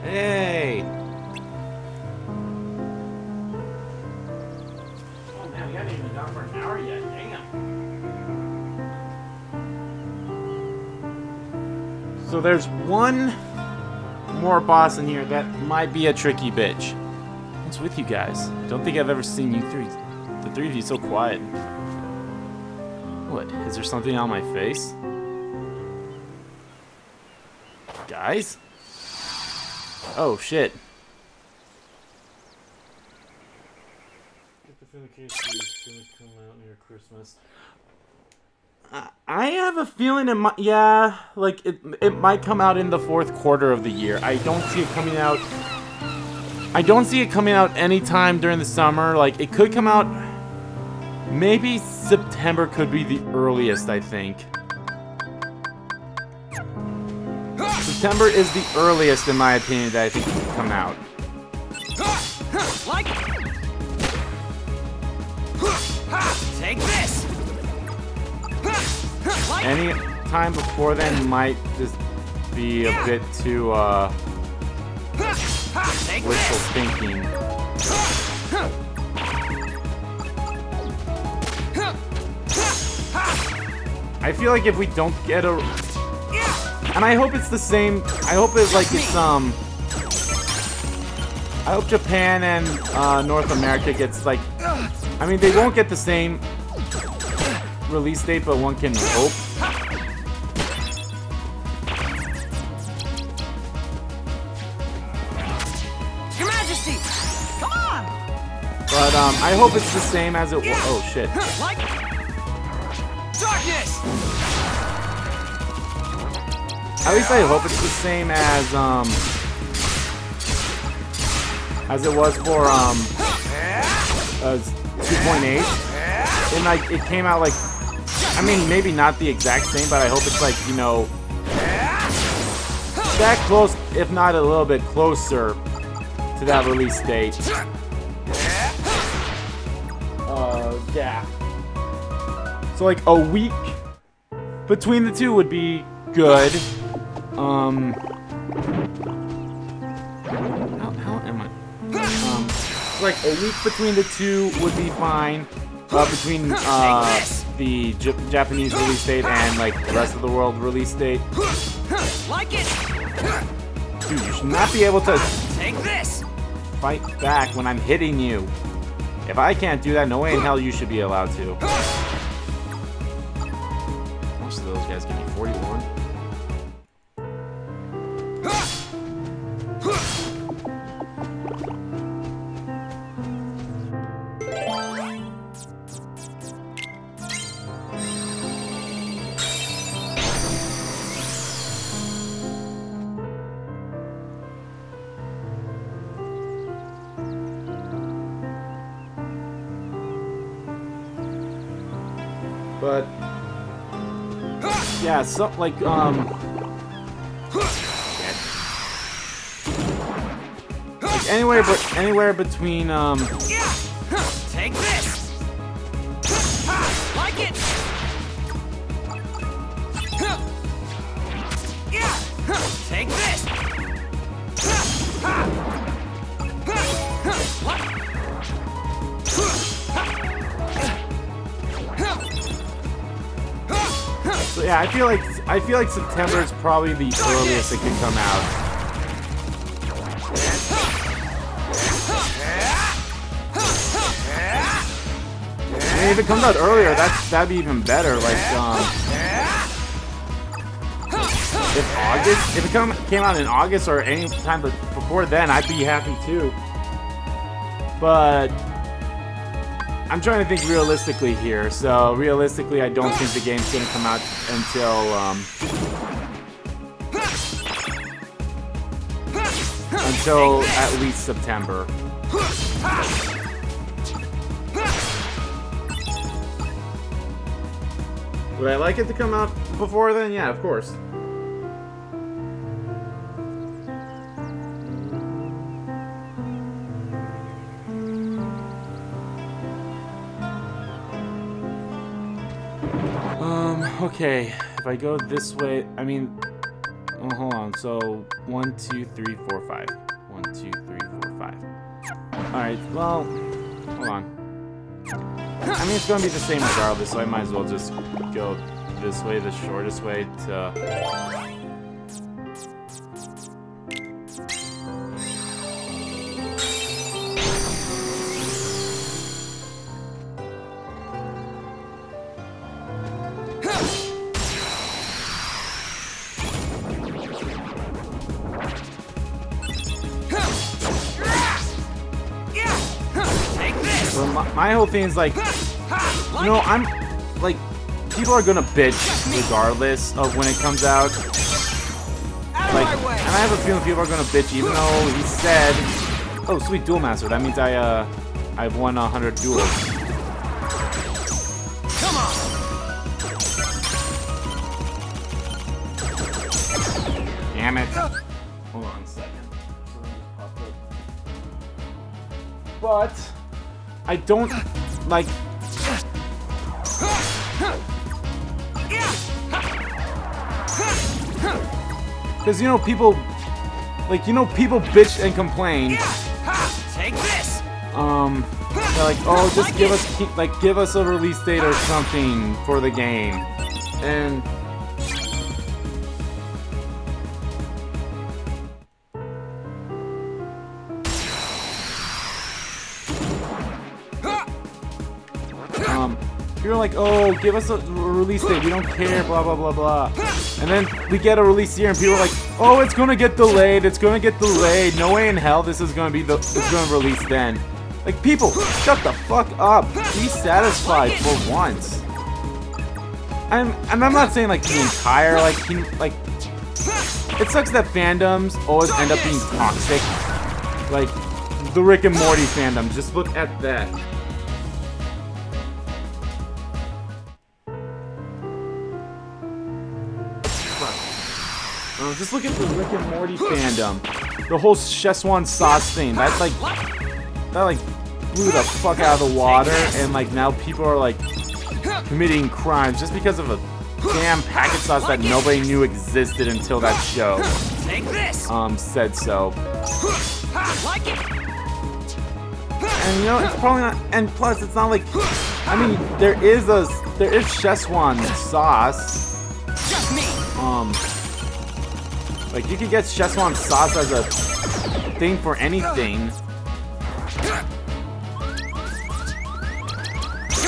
Hey! Oh man, we haven't even been down for an hour yet. Damn. So there's one more boss in here that might be a tricky bitch. What's with you guys? I don't think I've ever seen you three, the three of you, so quiet. What? Is there something on my face? Guys? Oh shit. Gonna come out near Christmas. I have a feeling it might, yeah, like it might come out in the fourth quarter of the year. I don't see it coming out. I don't see it coming out anytime during the summer. Like it could come out. Maybe September could be the earliest. I think September is the earliest, in my opinion, that I think it could come out. Like take this. Like Any time before then might just be a bit too take wishful this. thinking. I feel like if we don't get a, and I hope it's the same. I hope it's like it's I hope Japan and North America gets like. I mean, they won't get the same release date, but one can hope. Your Majesty, come on. But I hope it's the same as it was. Oh shit! Like darkness. At least I hope it's the same as it was for 2.8. And like it came out like, I mean, maybe not the exact same, but I hope it's like, you know, that close, if not a little bit closer to that release date. Yeah. So like a week between the two would be good. How am I? Like a week between the two would be fine. Between the Japanese release date and like the rest of the world release date. Like it. Dude, you should not be able to Take this. fight back when I'm hitting you. If I can't do that, no way in hell you should be allowed to. Most of those guys give me 41. But yeah, so like like anywhere between Take this. Like it. Take this. So yeah, I feel like September is probably the earliest it could come out. And if it comes out earlier, that'd be even better. Like if it came out in August or any time before then, I'd be happy too. But I'm trying to think realistically here. So realistically, I don't think the game's gonna come out until at least September. Would I like it to come out before then? Yeah, of course. Okay, if I go this way, I mean, oh, hold on, so 1, 2, 3, 4, 5. 1, 2, 3, 4, 5. Alright, well, hold on. I mean, it's gonna be the same regardless, so I might as well just go this way, the shortest way to But my whole thing is like, you know, I'm like, people are gonna bitch regardless of when it comes out. Like, and I have a feeling people are gonna bitch even though he said, oh, sweet duel master. That means I've won 100 duels. Come on. Damn it. Hold on a second. But I don't like. Because, you know, people, like, you know, people bitch and complain. Take this. They're like, oh, just give us a release date or something for the game. And you're like, oh, give us a release date. We don't care, blah, blah, blah, blah. And then we get a release here, and people are like, oh, it's gonna get delayed. It's gonna get delayed. No way in hell this is gonna be it's gonna release then. Like, people, shut the fuck up. Be satisfied for once. And I'm not saying like the entire like it sucks that fandoms always end up being toxic. Like the Rick and Morty fandom. Just look at that. Just look at the Rick and Morty fandom. The whole Szechuan sauce thing. That blew the fuck out of the water, and like now people are like committing crimes just because of a damn packet sauce that nobody knew existed until that show Take this. said so. Like it. And you know, it's probably not, and plus it's not like, I mean, there is Szechuan sauce. Just me. Like, you could get Szechuan sauce as a thing for anything. Your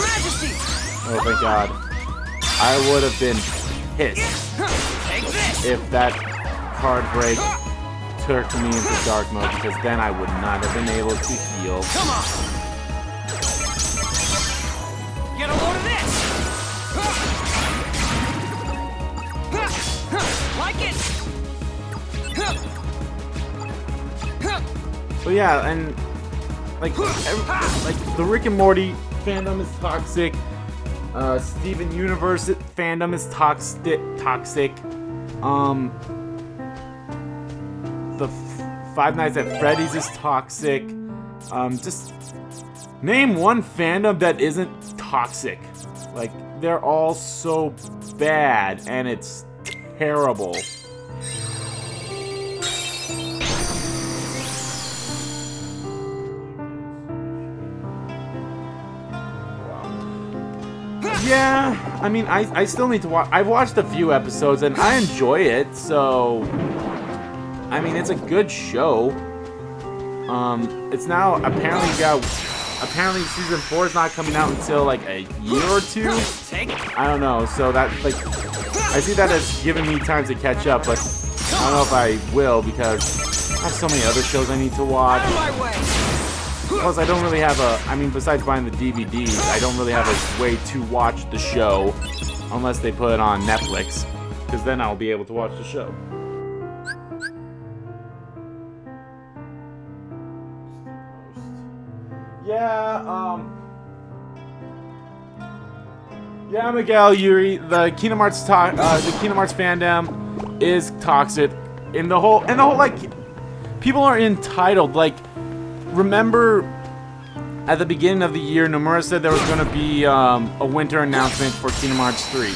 Majesty. Oh my god. I would have been pissed Take this. if that card break took me into dark mode, because then I would not have been able to heal. Come on. Get a load of this. Like it. But yeah, and like the Rick and Morty fandom is toxic. Steven Universe fandom is toxic. The Five Nights at Freddy's is toxic. Just name one fandom that isn't toxic. Like, they're all so bad, and it's terrible. Yeah, I mean, I still need to watch. I've watched a few episodes and I enjoy it, so I mean, it's a good show. It's now apparently season 4 is not coming out until like a year or two. I don't know, so that, like, I see that as giving me time to catch up, but I don't know if I will, because I have so many other shows I need to watch. Plus, I don't really have I mean, besides buying the DVDs, I don't really have a way to watch the show unless they put it on Netflix, because then I'll be able to watch the show. Yeah, Miguel, Yuri, the Kingdom Hearts fandom is toxic. In the whole, like, people are entitled. Like, remember at the beginning of the year, Nomura said there was going to be a winter announcement for Kingdom Hearts 3.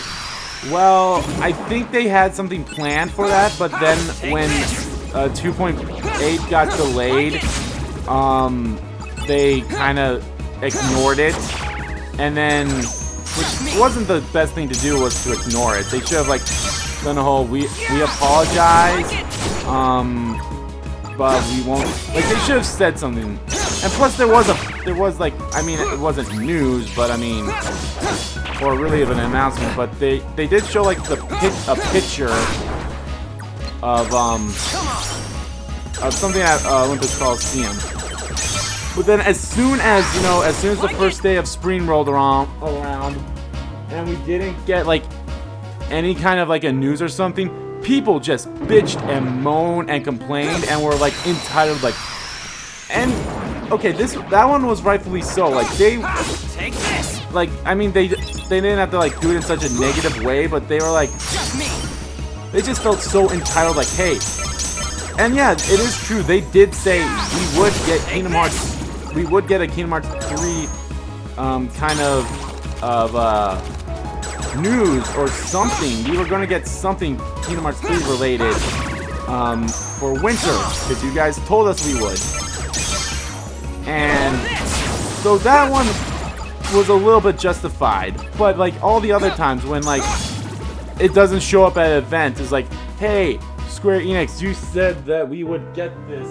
Well, I think they had something planned for that, but then when 2.8 got delayed, they kind of ignored it, and then, which wasn't the best thing to do, was to ignore it. They should have, like, done a whole, we apologize, but we won't, like, they should have said something. And plus there was like, I mean, it wasn't news, but I mean, or really of an announcement, but they did show, like, a picture of something at Olympus Coliseum. But then as soon as the first day of spring rolled around, and we didn't get like any kind of like a news or something, people just bitched and moaned and complained and were like entitled, like, and okay, that one was rightfully so. Like they, Take this. like, I mean, they didn't have to like do it in such a negative way, but they were like, they just felt so entitled, like, hey. And yeah, it is true. They did say we would get Kingdom Hearts. We would get a Kingdom Hearts 3 kind of news or something. We were going to get something Kingdom Hearts 3 related for winter, because you guys told us we would. And so that one was a little bit justified. But like all the other times when like it doesn't show up at an event, it's like, hey, Square Enix, you said that we would get this.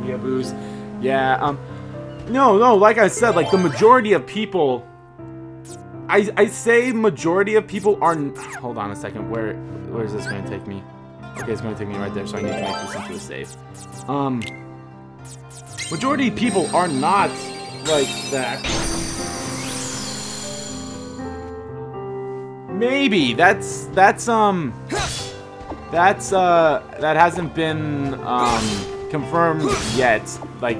Weeaboos. Yeah, no, like I said, like the majority of people, I say majority of people are, hold on a second, where is this going to take me? Okay, it's going to take me right there, so I need to make this into a save. Majority of people are not like that. Maybe that hasn't been confirmed yet. Like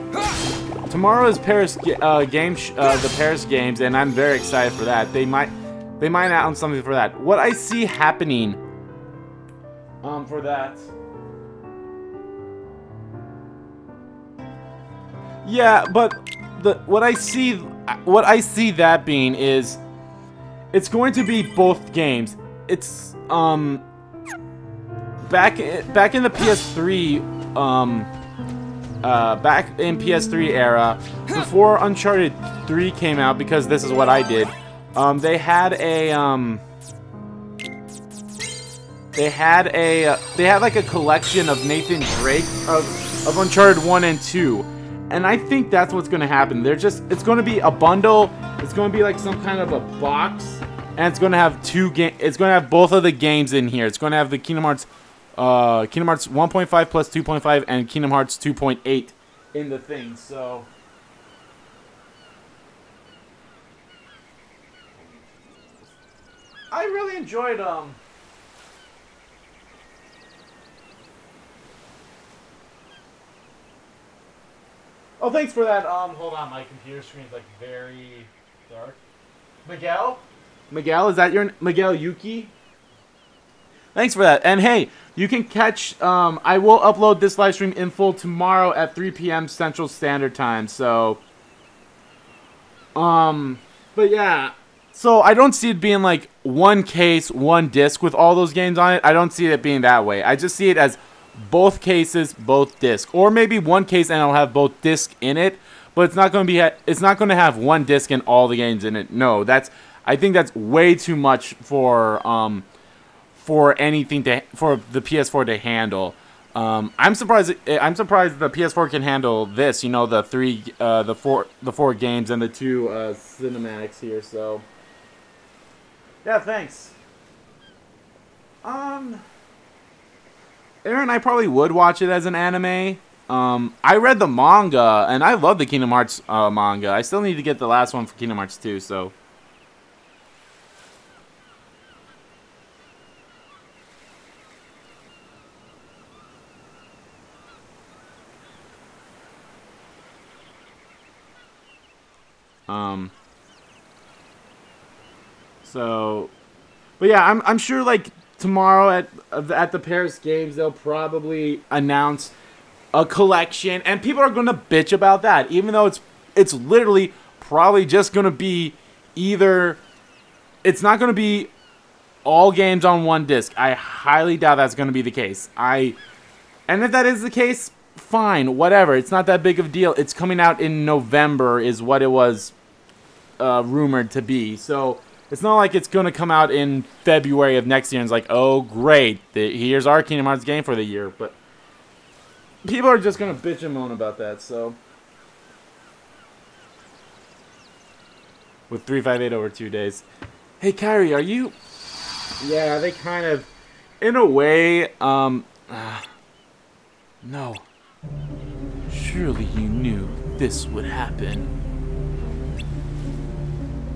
tomorrow is Paris the Paris games, and I'm very excited for that. They might announce something for that. What I see happening for that, yeah, but what I see that being is it's going to be both games. It's back in the PS3 back in PS3 era, before Uncharted 3 came out, because this is what I did. They had like a collection of Nathan Drake of Uncharted 1 and 2. And I think that's what's going to happen. It's going to be a bundle. It's going to be like some kind of a box, and it's going to have it's going to have both of the games in here. It's going to have the Kingdom Hearts 1.5 plus 2.5 and Kingdom Hearts 2.8 in the thing. So I really enjoyed Oh, thanks for that. Hold on, my computer screen's like very dark. Miguel, is that your Miguel Yuki? Thanks for that. And hey, you can catch, I will upload this live stream in full tomorrow at 3 p.m. Central Standard Time, so, but yeah, so I don't see it being like one case, one disc with all those games on it. I don't see it being that way. I just see it as both cases, both disc, or maybe one case and it'll have both disc in it, but it's not going to be, it's not going to have one disc and all the games in it. No, I think that's way too much for anything for the PS4 to handle. I'm surprised the PS4 can handle this. You know, the four games and the 2 cinematics here. So yeah, thanks. Aaron, I probably would watch it as an anime. I read the manga and I love the Kingdom Hearts manga. I still need to get the last one for Kingdom Hearts 2. So. But yeah, I'm sure like tomorrow at the Paris Games they'll probably announce a collection, and people are gonna bitch about that, even though it's literally probably just gonna be either, it's not gonna be all games on one disc. I highly doubt that's gonna be the case. And if that is the case, fine, whatever. It's not that big of a deal. It's coming out in November is what it was rumored to be. So it's not like it's going to come out in February of next year and it's like, oh, great, here's our Kingdom Hearts game for the year. But people are just going to bitch and moan about that, so. with 358 over 2 days. Hey, Kyrie, are you... Yeah, they kind of... In a way, no. Surely you knew this would happen.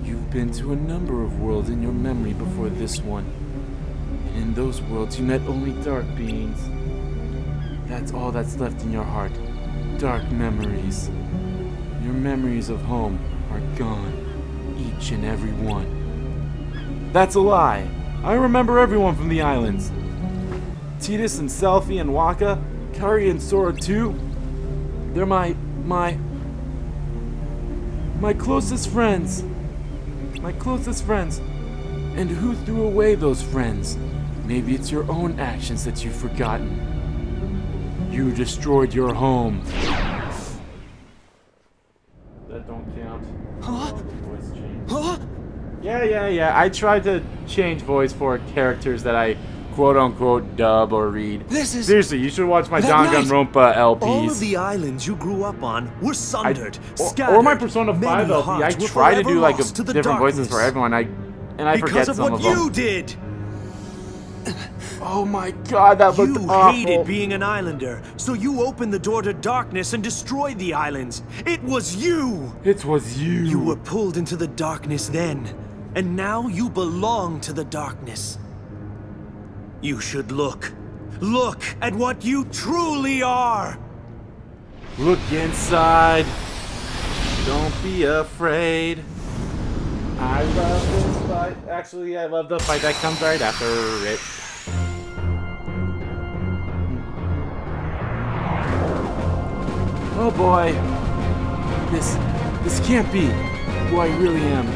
You've been to a number of worlds in your memory before this one. And in those worlds, you met only dark beings. That's all that's left in your heart. Dark memories. Your memories of home are gone. Each and every one. That's a lie. I remember everyone from the islands. Titus and Selfie and Waka, Kari and Sora too. They're my closest friends. My closest friends. And who threw away those friends? Maybe it's your own actions that you've forgotten. You destroyed your home. That don't count. Huh? Voice change. Huh? Yeah. I tried to change voice for characters that I quote-unquote dub or read. This is... Seriously, you should watch my That Danganronpa LPs. All of the islands you grew up on were sundered, scattered. Or my Persona 5 LP. I hearts were try to do forever like lost to the different voices darkness. for everyone. I forget Because of some what of them. you did. Oh my god, that looked You awful. hated being an islander, so you opened the door to darkness and destroyed the islands. It was you. It was you. You were pulled into the darkness then, and now you belong to the darkness. You should look at what you truly are. Look inside. Don't be afraid. I love this fight. Actually, I love the fight that comes right after it. Oh boy. This can't be who I really am.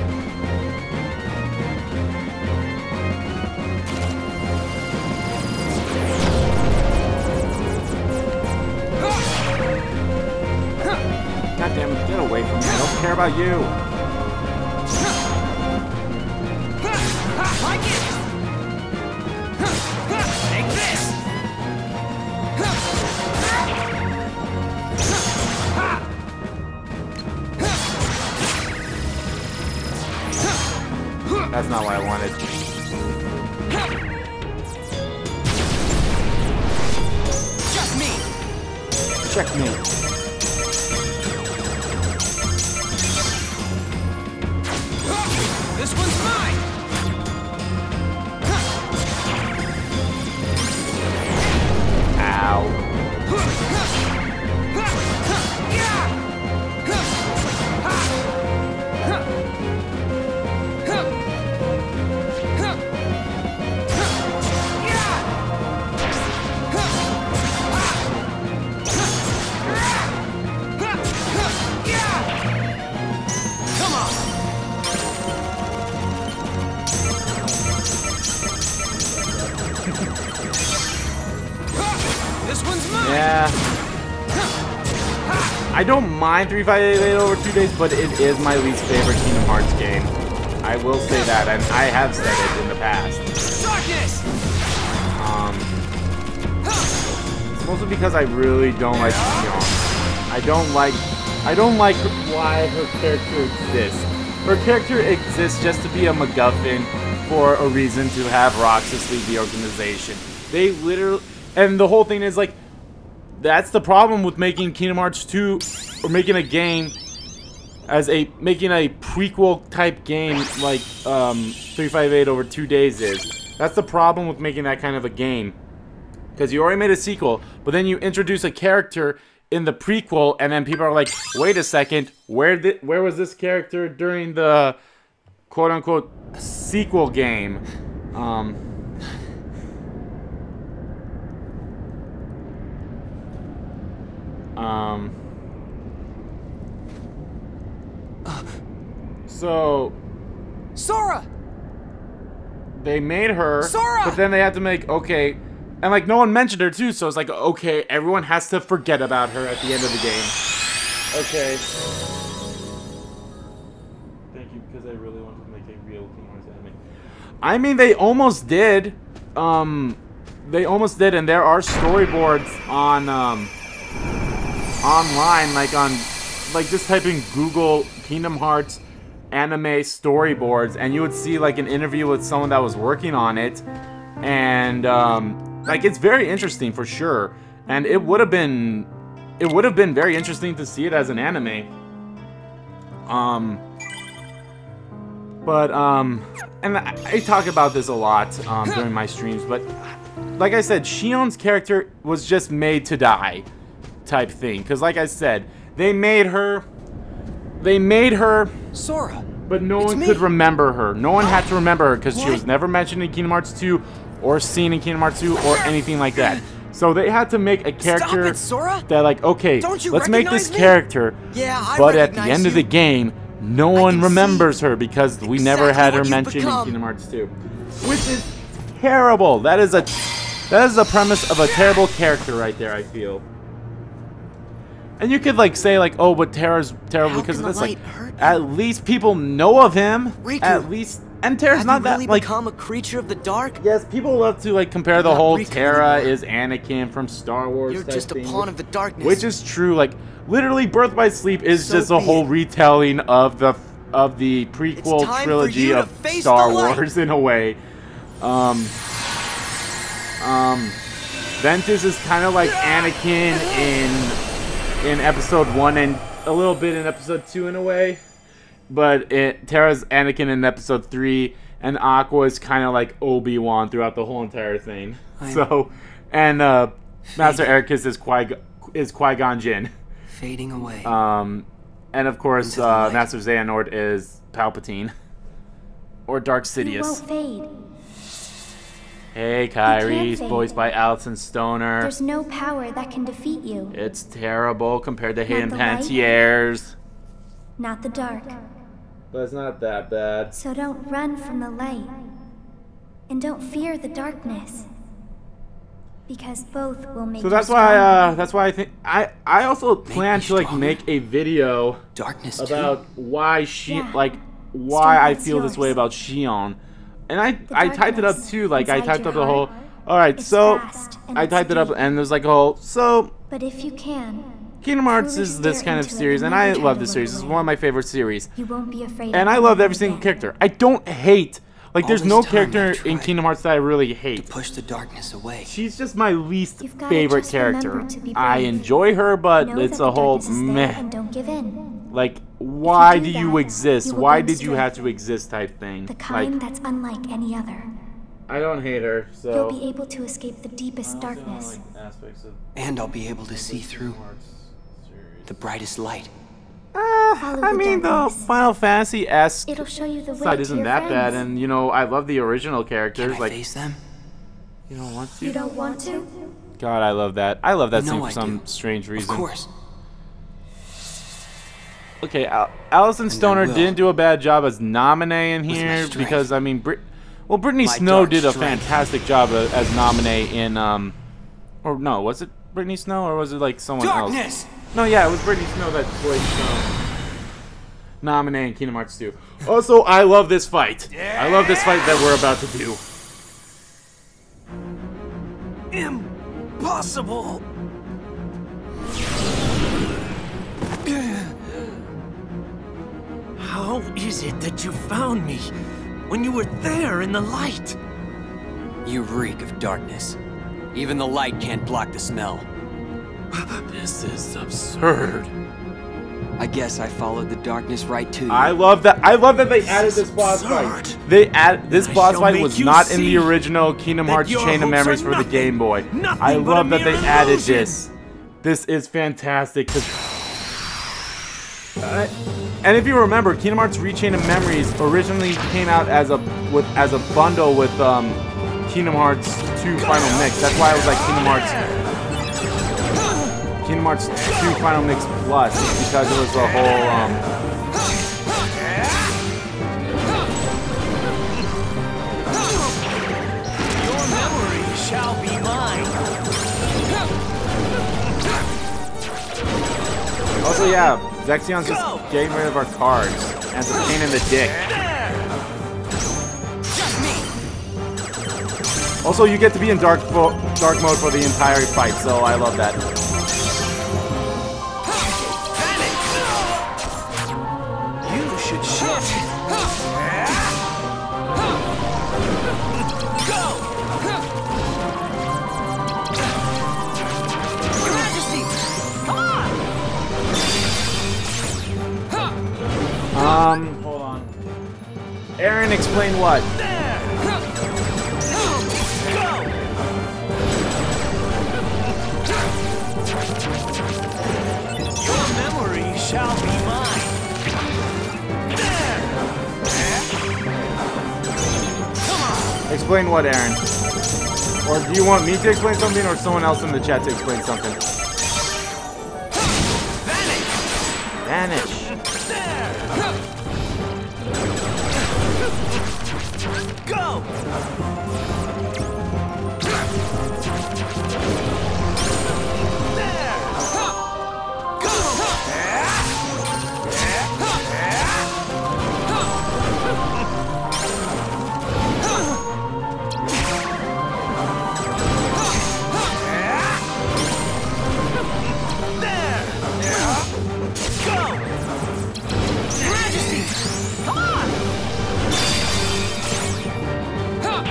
God damn it, get away from me. I don't care about you. Like it! Take this! That's not what I wanted. Just me! Checkmate. This one's mine! Ow. Come on! This one's mine! Yeah. I don't mind 358 over 2 days, but it is my least favorite Kingdom Hearts game. I will say that, and I have said it in the past. Darkness! It's mostly because I really don't like Xion. I don't like why her character exists. Her character exists just to be a MacGuffin for a reason to have Roxas leave the organization. They literally, and the whole thing is like, that's the problem with making Kingdom Hearts 2, or making a game making a prequel type game like 358 over 2 days is. That's the problem with making that kind of a game. Because you already made a sequel, but then you introduce a character in the prequel, and then people are like, wait a second, where was this character during the quote-unquote sequel game? So Sora! they made her, Sora! but then they had to make, okay, and like no one mentioned her too, so it's like, okay, everyone has to forget about her at the end of the game. Okay. Thank you, because I really wanted to make a real Kingdom Hearts anime. I mean, they almost did. They almost did, and there are storyboards on online, like just type in Google Kingdom Hearts anime storyboards, and you would see like an interview with someone that was working on it, and like it's very interesting for sure. And it would have been very interesting to see it as an anime. And I talk about this a lot during my streams, but like I said, Shion's character was just made to die type thing. Because like I said, they made her Sora, but no one could remember her. No one had to remember her because she was never mentioned in Kingdom Hearts 2 or seen in Kingdom Hearts 2 or anything like that. So they had to make a character that like, okay, let's make this character, but at the end of the game, no one remembers her because we never had her mentioned in Kingdom Hearts 2. Which is terrible. That is the premise of a terrible character right there, I feel. And you could like say like, oh, but Terra's terrible because of this. Like, at least people know of him. At least, and Terra's not that like become a creature of the dark. Yes, people love to like compare the whole Terra is Anakin from Star Wars. You're just a pawn of the darkness. Which is true. Like literally, Birth by Sleep is just a whole retelling of the prequel trilogy of Star Wars in a way. Ventus is kind of like Anakin in Episode 1 and a little bit in Episode 2 in a way. But Terra's Anakin in Episode 3, and Aqua is kind of like Obi-Wan throughout the whole entire thing. So, and Master Ericus is Qui-Gon Jinn. Fading away. And of course, Master Xehanort is Palpatine. Or Dark Sidious. You won't fade. Hey, Kyrie, voiced by Alison Stoner. There's no power that can defeat you. It's terrible compared to Hayden the light? Pantier's. Not the dark. But it's not that bad. So don't run from the light. And don't fear the darkness. Because both will make you that's why I think I also plan to like make a video about why why I feel this way about Shion. And I typed it up too, like I typed up the whole alright, so I typed it up and there's like a whole but if you can, Kingdom Hearts is this kind of series, and I love this series. It's one of my favorite series. You won't be afraid and I loved every single character. I don't hate, like there's no character in Kingdom Hearts that I really hate. Push the darkness away. She's just my least favorite character. I enjoy her, but it's a whole meh. Don't give in. Like, why do you exist? Why did you have to exist type thing? The kind that's unlike any other. I don't hate her, so... You'll be able to escape the deepest darkness. And I'll be able to see through the brightest light. I mean, the Final Fantasy-esque It'll show you the way side to isn't your that bad, friends. and, you know, I love the original characters. Can I face them? You don't want to? You don't want to? God, I love that. I love that No, scene for I some do. strange reason. Of course. Okay, Alison Stoner will. didn't do a bad job as Nominee in With my here strength. because, I mean, Brittany My Snow dark did a strength. fantastic job as Nominee in, or no, was it Brittany Snow or was it like someone else? Darkness! No, yeah, it was Brittany Snow that voiced Nominee in Kingdom Hearts 2. Also, I love this fight. I love this fight that we're about to do. Impossible! How is it that you found me when you were there in the light? You reek of darkness. Even the light can't block the smell. This is absurd. I guess I followed the darkness right to you. I love that they added this boss fight. This boss fight was not in the original Kingdom Hearts Chain of Memories for the Game Boy. I love that they added this. This is fantastic. And if you remember, Kingdom Hearts Chain of Memories originally came out as a bundle with Kingdom Hearts 2 Final Mix. That's why it was like Kingdom Hearts 2 Final Mix Plus, because it was a whole Your memory shall be mine. Also, yeah, Zexion's just getting rid of our cards, and it's a pain in the dick. Also, you get to be in dark mode for the entire fight, so I love that. You should shit. Go! Your Majesty! Come on! Hold on. Aaron, explain what? There! Go! Your memory shall be mine. There! Come on! Explain what, Aaron? Or do you want me to explain something or someone else in the chat to explain something? Vanish! Vanish. There! Go! There! Go! There! Go! Majesty! Come on!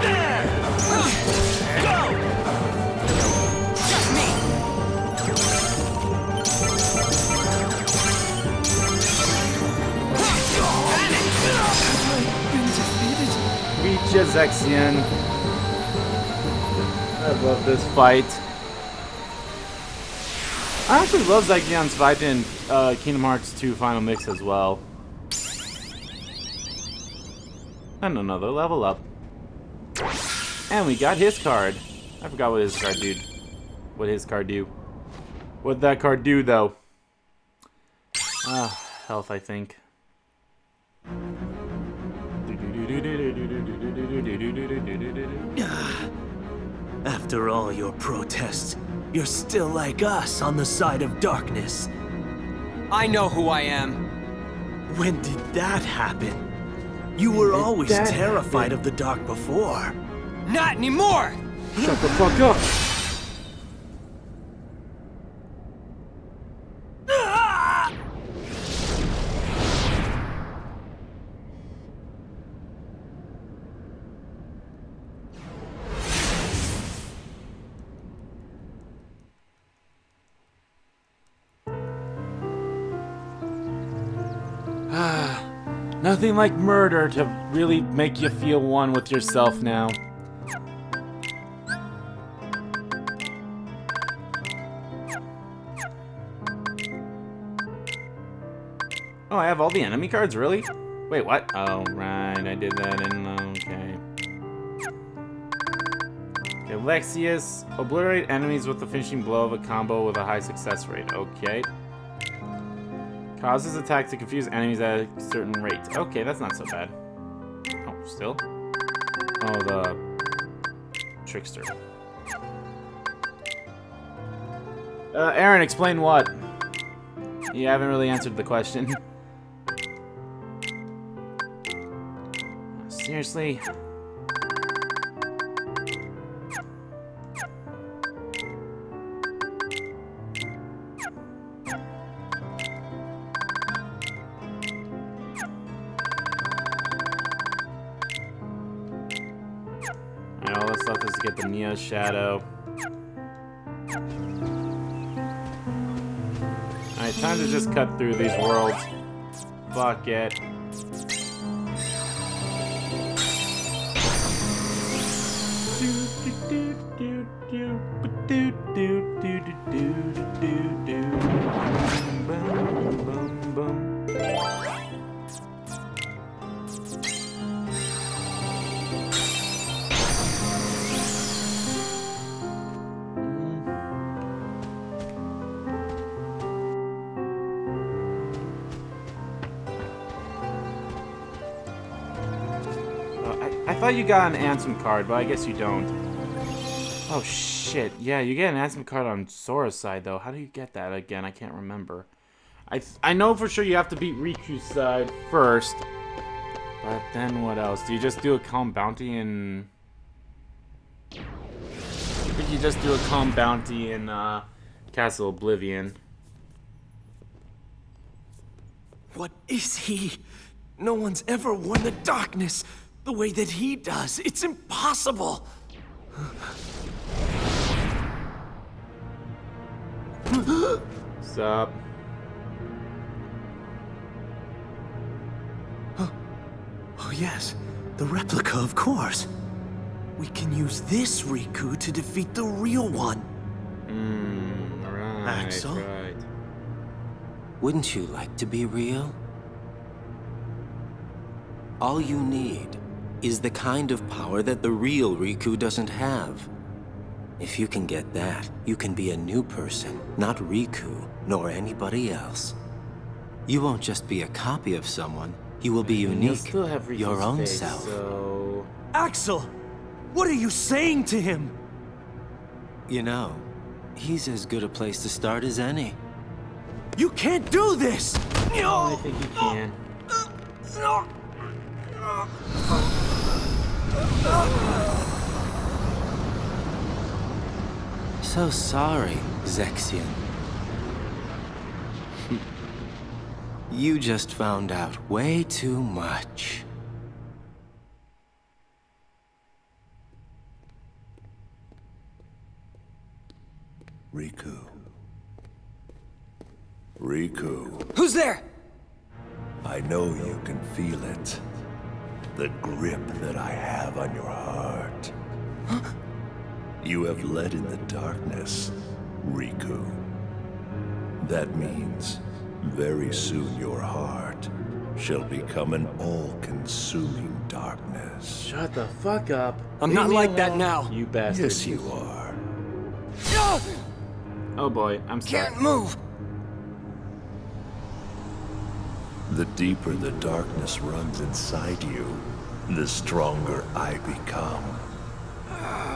There! Go! Just me! Reach Zexion. I love this fight. I actually love Zexion's fight in Kingdom Hearts 2 Final Mix as well. And another level up. And we got his card. I forgot what his card did. What his card do. What'd that card do though? Health, I think. After all your protests, you're still like us on the side of darkness. I know who I am. When did that happen? You were always that terrified happen? of the dark before. Not anymore! Shut the fuck up! Nothing like murder to really make you feel one with yourself now. Oh, I have all the enemy cards, really? Wait, what? Oh, right, I did that in... okay. Okay, Lexius. Obliterate enemies with the finishing blow of a combo with a high success rate. Okay. Causes attack to confuse enemies at a certain rate. Okay, that's not so bad. Oh, still? Oh, the... Trickster. Aaron, explain what? You haven't really answered the question. Seriously? Alright, all that's left is to get the Neo Shadow. Alright, time to just cut through these worlds. Fuck it. I thought you got an Ansem card, but I guess you don't. Oh shit, yeah, you get an Ansem card on Sora's side though. How do you get that again? I can't remember. I know for sure you have to beat Riku's side first. But then what else? Do you just do a calm bounty in... I think you just do a calm bounty in Castle Oblivion. What is he? No one's ever won the darkness the way that he does. It's impossible. Sup? Oh yes, the replica, of course. We can use this Riku to defeat the real one. Right, Axel? right. Wouldn't you like to be real? All you need is the kind of power that the real Riku doesn't have. If you can get that, you can be a new person, not Riku, nor anybody else. You won't just be a copy of someone, you will be You'll unique, still have Riku's your own face, self. So... Axel! What are you saying to him? You know, he's as good a place to start as any. You can't do this! I think you can. So sorry, Zexion. You just found out way too much. Riku. Riku. Who's there? I know you can feel it. The grip that I have on your heart. You have led in the darkness, Riku. That means very soon your heart shall become an all-consuming darkness. Shut the fuck up. I'm Leave not me like that alone, now. You bastard. Yes, you are. Oh boy, I'm stuck. Can't move. The deeper the darkness runs inside you, the stronger I become.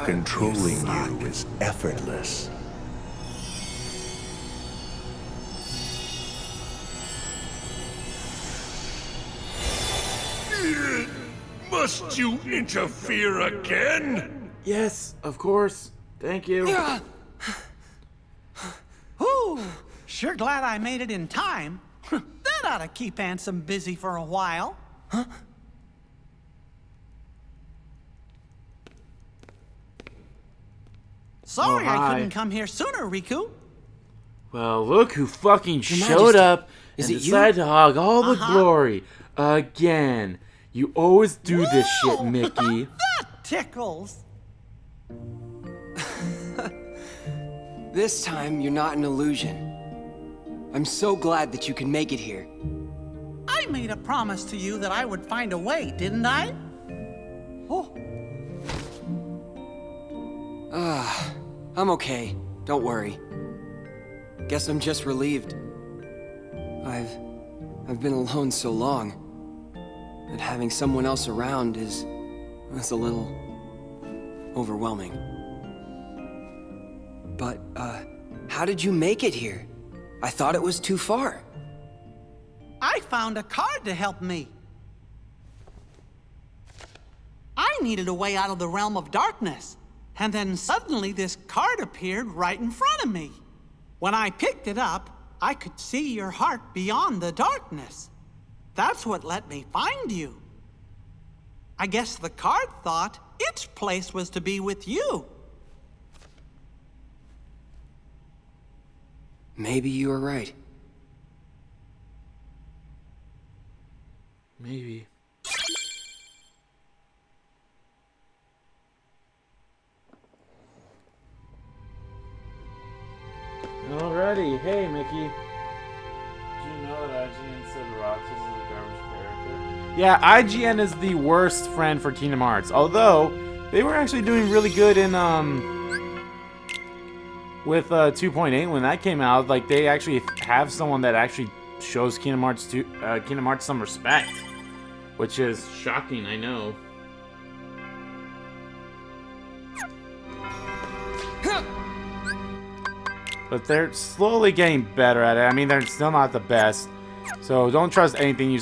Controlling you is effortless. Must you interfere again? Yes, of course. Thank you. Whew, sure glad I made it in time. That ought to keep Ansem busy for a while. Huh? Sorry I hi. couldn't come here sooner, Riku. Well, look who fucking Your showed Majesty, up is and it you? decided to hog all the glory. Again. You always do this shit, Whoa, Mickey. That tickles. This time, you're not an illusion. I'm so glad that you can make it here. I made a promise to you that I would find a way, didn't I? Oh. I'm okay. Don't worry. Guess I'm just relieved. I've been alone so long. And having someone else around is a little overwhelming. But, how did you make it here? I thought it was too far. I found a card to help me. I needed a way out of the realm of darkness. And then suddenly this card appeared right in front of me. When I picked it up, I could see your heart beyond the darkness. That's what let me find you. I guess the card thought its place was to be with you. Maybe you were right. Maybe. Alrighty, hey Mickey. Did you know that IGN said Roxas is a garbage character? Yeah, IGN is the worst friend for Kingdom Hearts. Although they were actually doing really good in with 2.8 when that came out. Like they actually have someone that actually shows Kingdom Hearts some respect, which is shocking. I know. But they're slowly getting better at it. I mean, they're still not the best. So don't trust anything you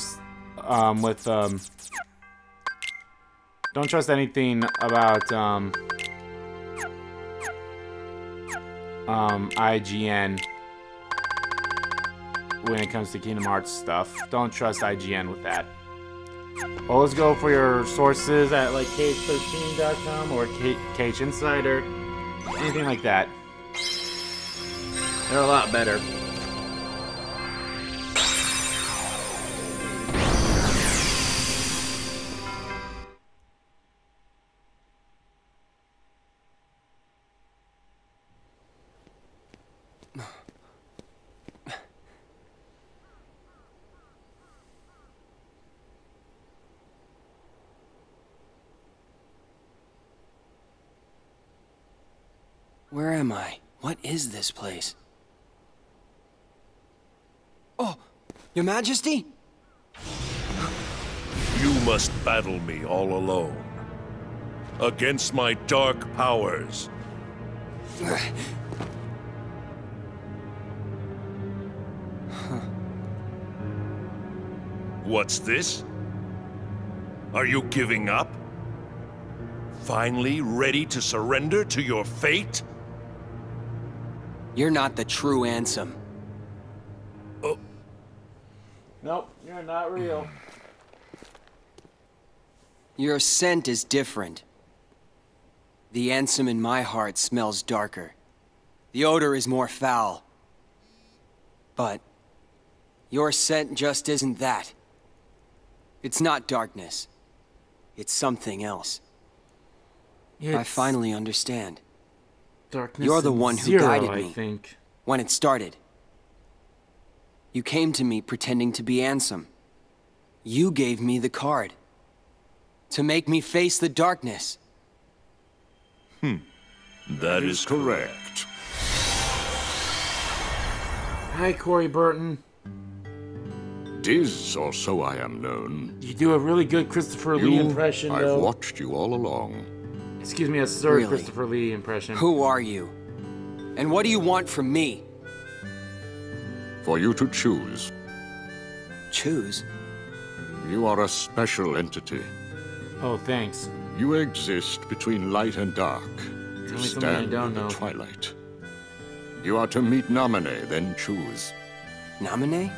don't trust anything about IGN when it comes to Kingdom Hearts stuff. Don't trust IGN with that. Always go for your sources at like cage13.com or Cage Insider, anything like that. They're a lot better. Where am I? What is this place? Oh, Your Majesty? You must battle me all alone. Against my dark powers. What's this? Are you giving up? Finally ready to surrender to your fate? You're not the true Ansem. Oh. Nope, you're not real. Your scent is different. The Ansem in my heart smells darker. The odor is more foul. But your scent just isn't that. It's not darkness. It's something else. I finally understand. Darkness. You're the one who Zero, guided I me think. when it started. You came to me pretending to be Ansem. You gave me the card to make me face the darkness. That is correct. Hi, Corey Burton. Diz, or so I am known. You do a really good Christopher Lee impression, I've though. watched you all along. Excuse me, a third Really? Christopher Lee impression. Who are you? And what do you want from me? For you to choose. Choose? You are a special entity. Oh, thanks. You exist between light and dark. You Tell me something I stand don't in the know. twilight. You are to meet Namine, then choose. Namine?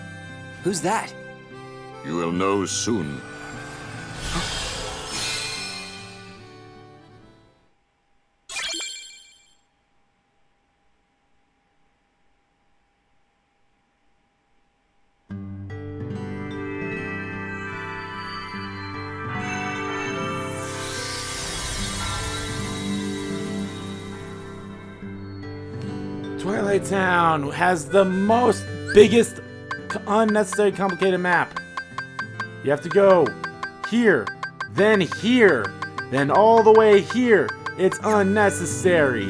Who's that? You will know soon. Twilight Town has the biggest unnecessary complicated map. You have to go here, then all the way here. It's unnecessary.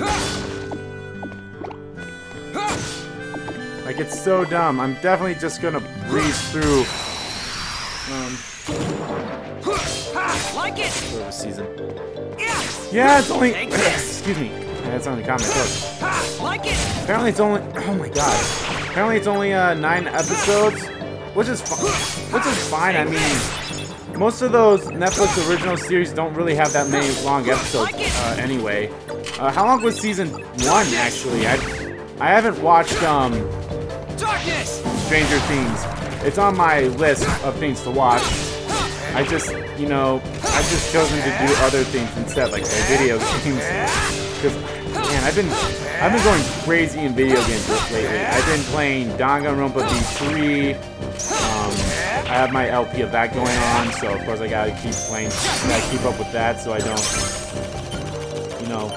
Like, it's so dumb. I'm definitely just gonna breeze through Like it! the season. Yeah! Yeah, it's only Take this. excuse me. Yeah, it's only comic book. Like it! Apparently it's only, oh my god. Apparently it's only 9 episodes, which is fine. I mean, most of those Netflix original series don't really have that many long episodes anyway. How long was season 1 actually? I haven't watched Darkness! Stranger Things. It's on my list of things to watch. I just, you know, I've just chosen to do other things instead, like play video games. Because, man, I've been going crazy in video games lately. I've been playing Danganronpa V3. I have my LP of that going on, so of course I gotta keep playing. I gotta keep up with that, so I don't, you know,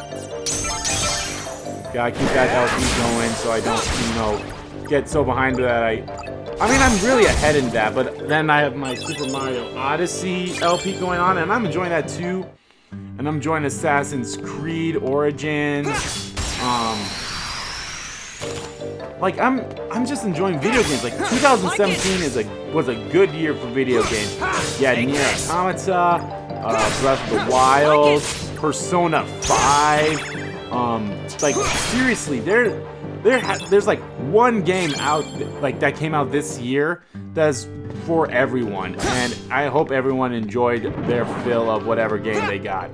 gotta keep that LP going, so I don't, you know, get so behind that I mean, I'm really ahead in that, but then I have my Super Mario Odyssey LP going on, and I'm enjoying that too. And I'm enjoying Assassin's Creed Origins. Like I'm just enjoying video games. Like 2017 was a good year for video games. Yeah, Nier Automata, Breath of the Wild, Persona 5. Like seriously, there's like one game out like that came out this year that's for everyone, and I hope everyone enjoyed their fill of whatever game they got.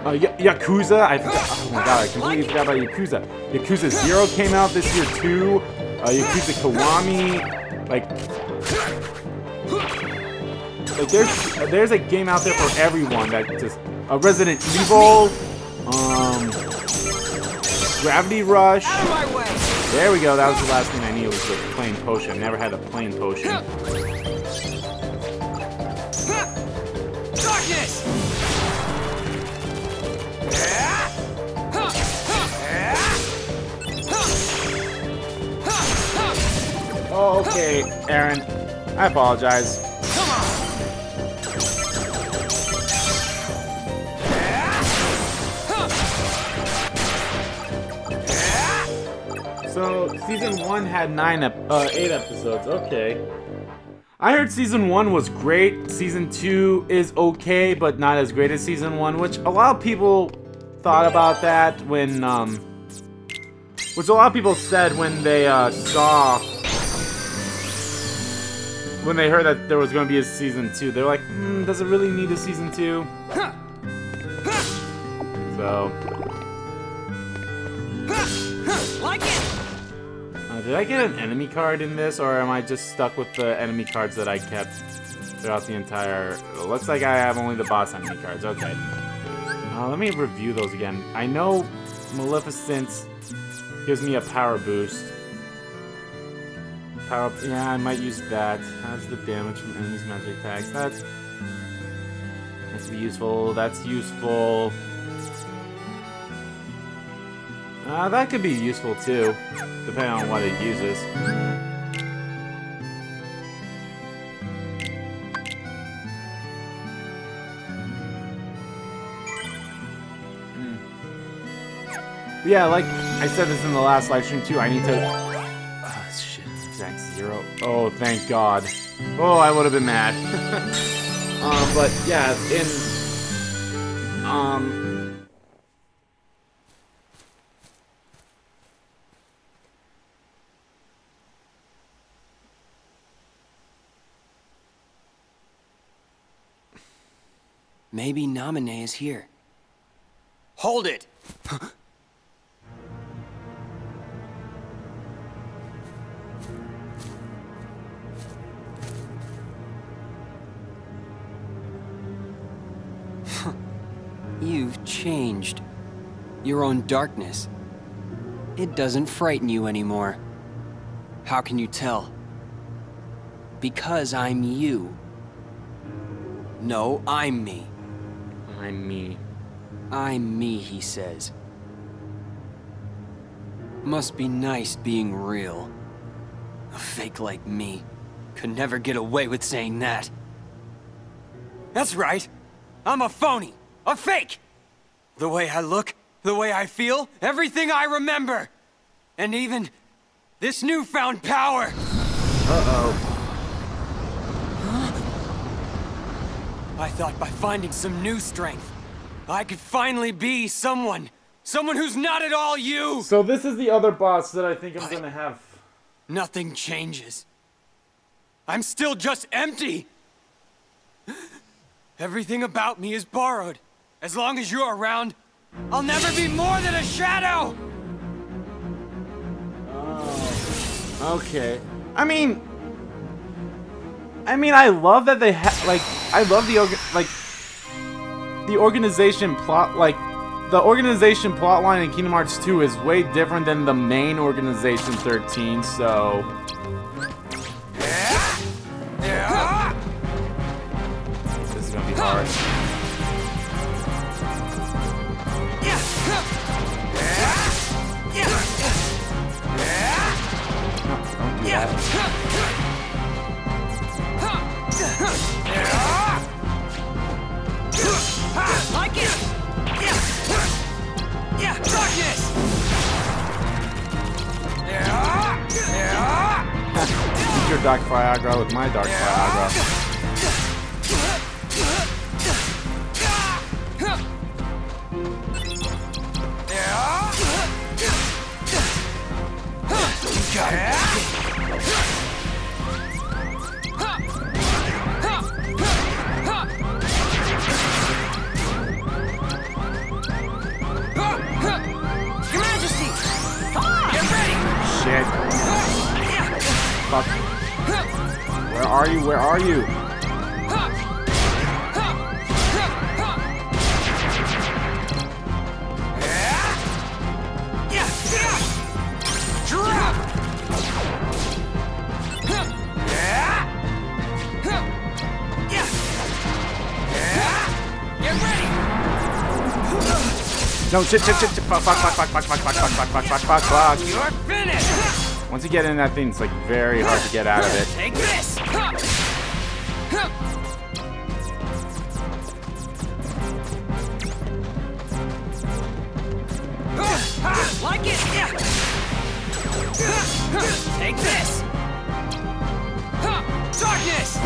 Yakuza, I forgot. Oh my god, I completely forgot about Yakuza. Yakuza 0 came out this year too. Yakuza Kiwami. Like there's a game out there for everyone that just Resident Evil, Gravity Rush. Out of my way. There we go. That was the last thing I needed was the plain potion. I never had a plain potion. Darkness. Oh, okay, Aaron. I apologize. Come on. So, season 1 had 8 episodes. Okay. I heard season 1 was great. Season 2 is okay, but not as great as season 1, which a lot of people thought about that when, which a lot of people said when they when they heard that there was going to be a season 2. They're like, does it really need a season 2? So. Like it. Did I get an enemy card in this, or am I just stuck with the enemy cards that I kept throughout the entire... It looks like I have only the boss enemy cards. Okay. Let me review those again. I know Maleficent gives me a power boost. Yeah, I might use that. How's the damage from enemies' magic attacks? That's useful. That's useful. That could be useful too, depending on what it uses. Yeah, like I said this in the last live stream too, I need to... Oh, shit, exact 0. Oh, thank God. Oh, I would have been mad. But yeah, Maybe Naminé is here. Hold it. You've changed. Your own darkness. It doesn't frighten you anymore. How can you tell? Because I'm you. No, I'm me. I'm me. I'm me, he says. Must be nice being real. A fake like me could never get away with saying that. That's right. I'm a phony. A fake. The way I look, the way I feel, everything I remember. And even this newfound power. Uh-oh. I thought by finding some new strength, I could finally be someone who's not at all you! So this is the other boss that I think I'm gonna have. Nothing changes. I'm still just empty! Everything about me is borrowed. As long as you're around, I'll never be more than a shadow! Oh. Okay. I mean, I love that they I love the organization plot, the organization plotline in Kingdom Hearts 2 is way different than the main Organization 13, so... This is gonna be hard. Like it! Yeah! Darkness! Use your Dark Fire aggro with my Dark Fire aggro. You got it! Shit. Fuck. Where are you? Where are you? No, shit. Fuck. You're finished! Once you get in that thing, it's like very hard to get out of it. Take this! Like it! Take this! Darkness!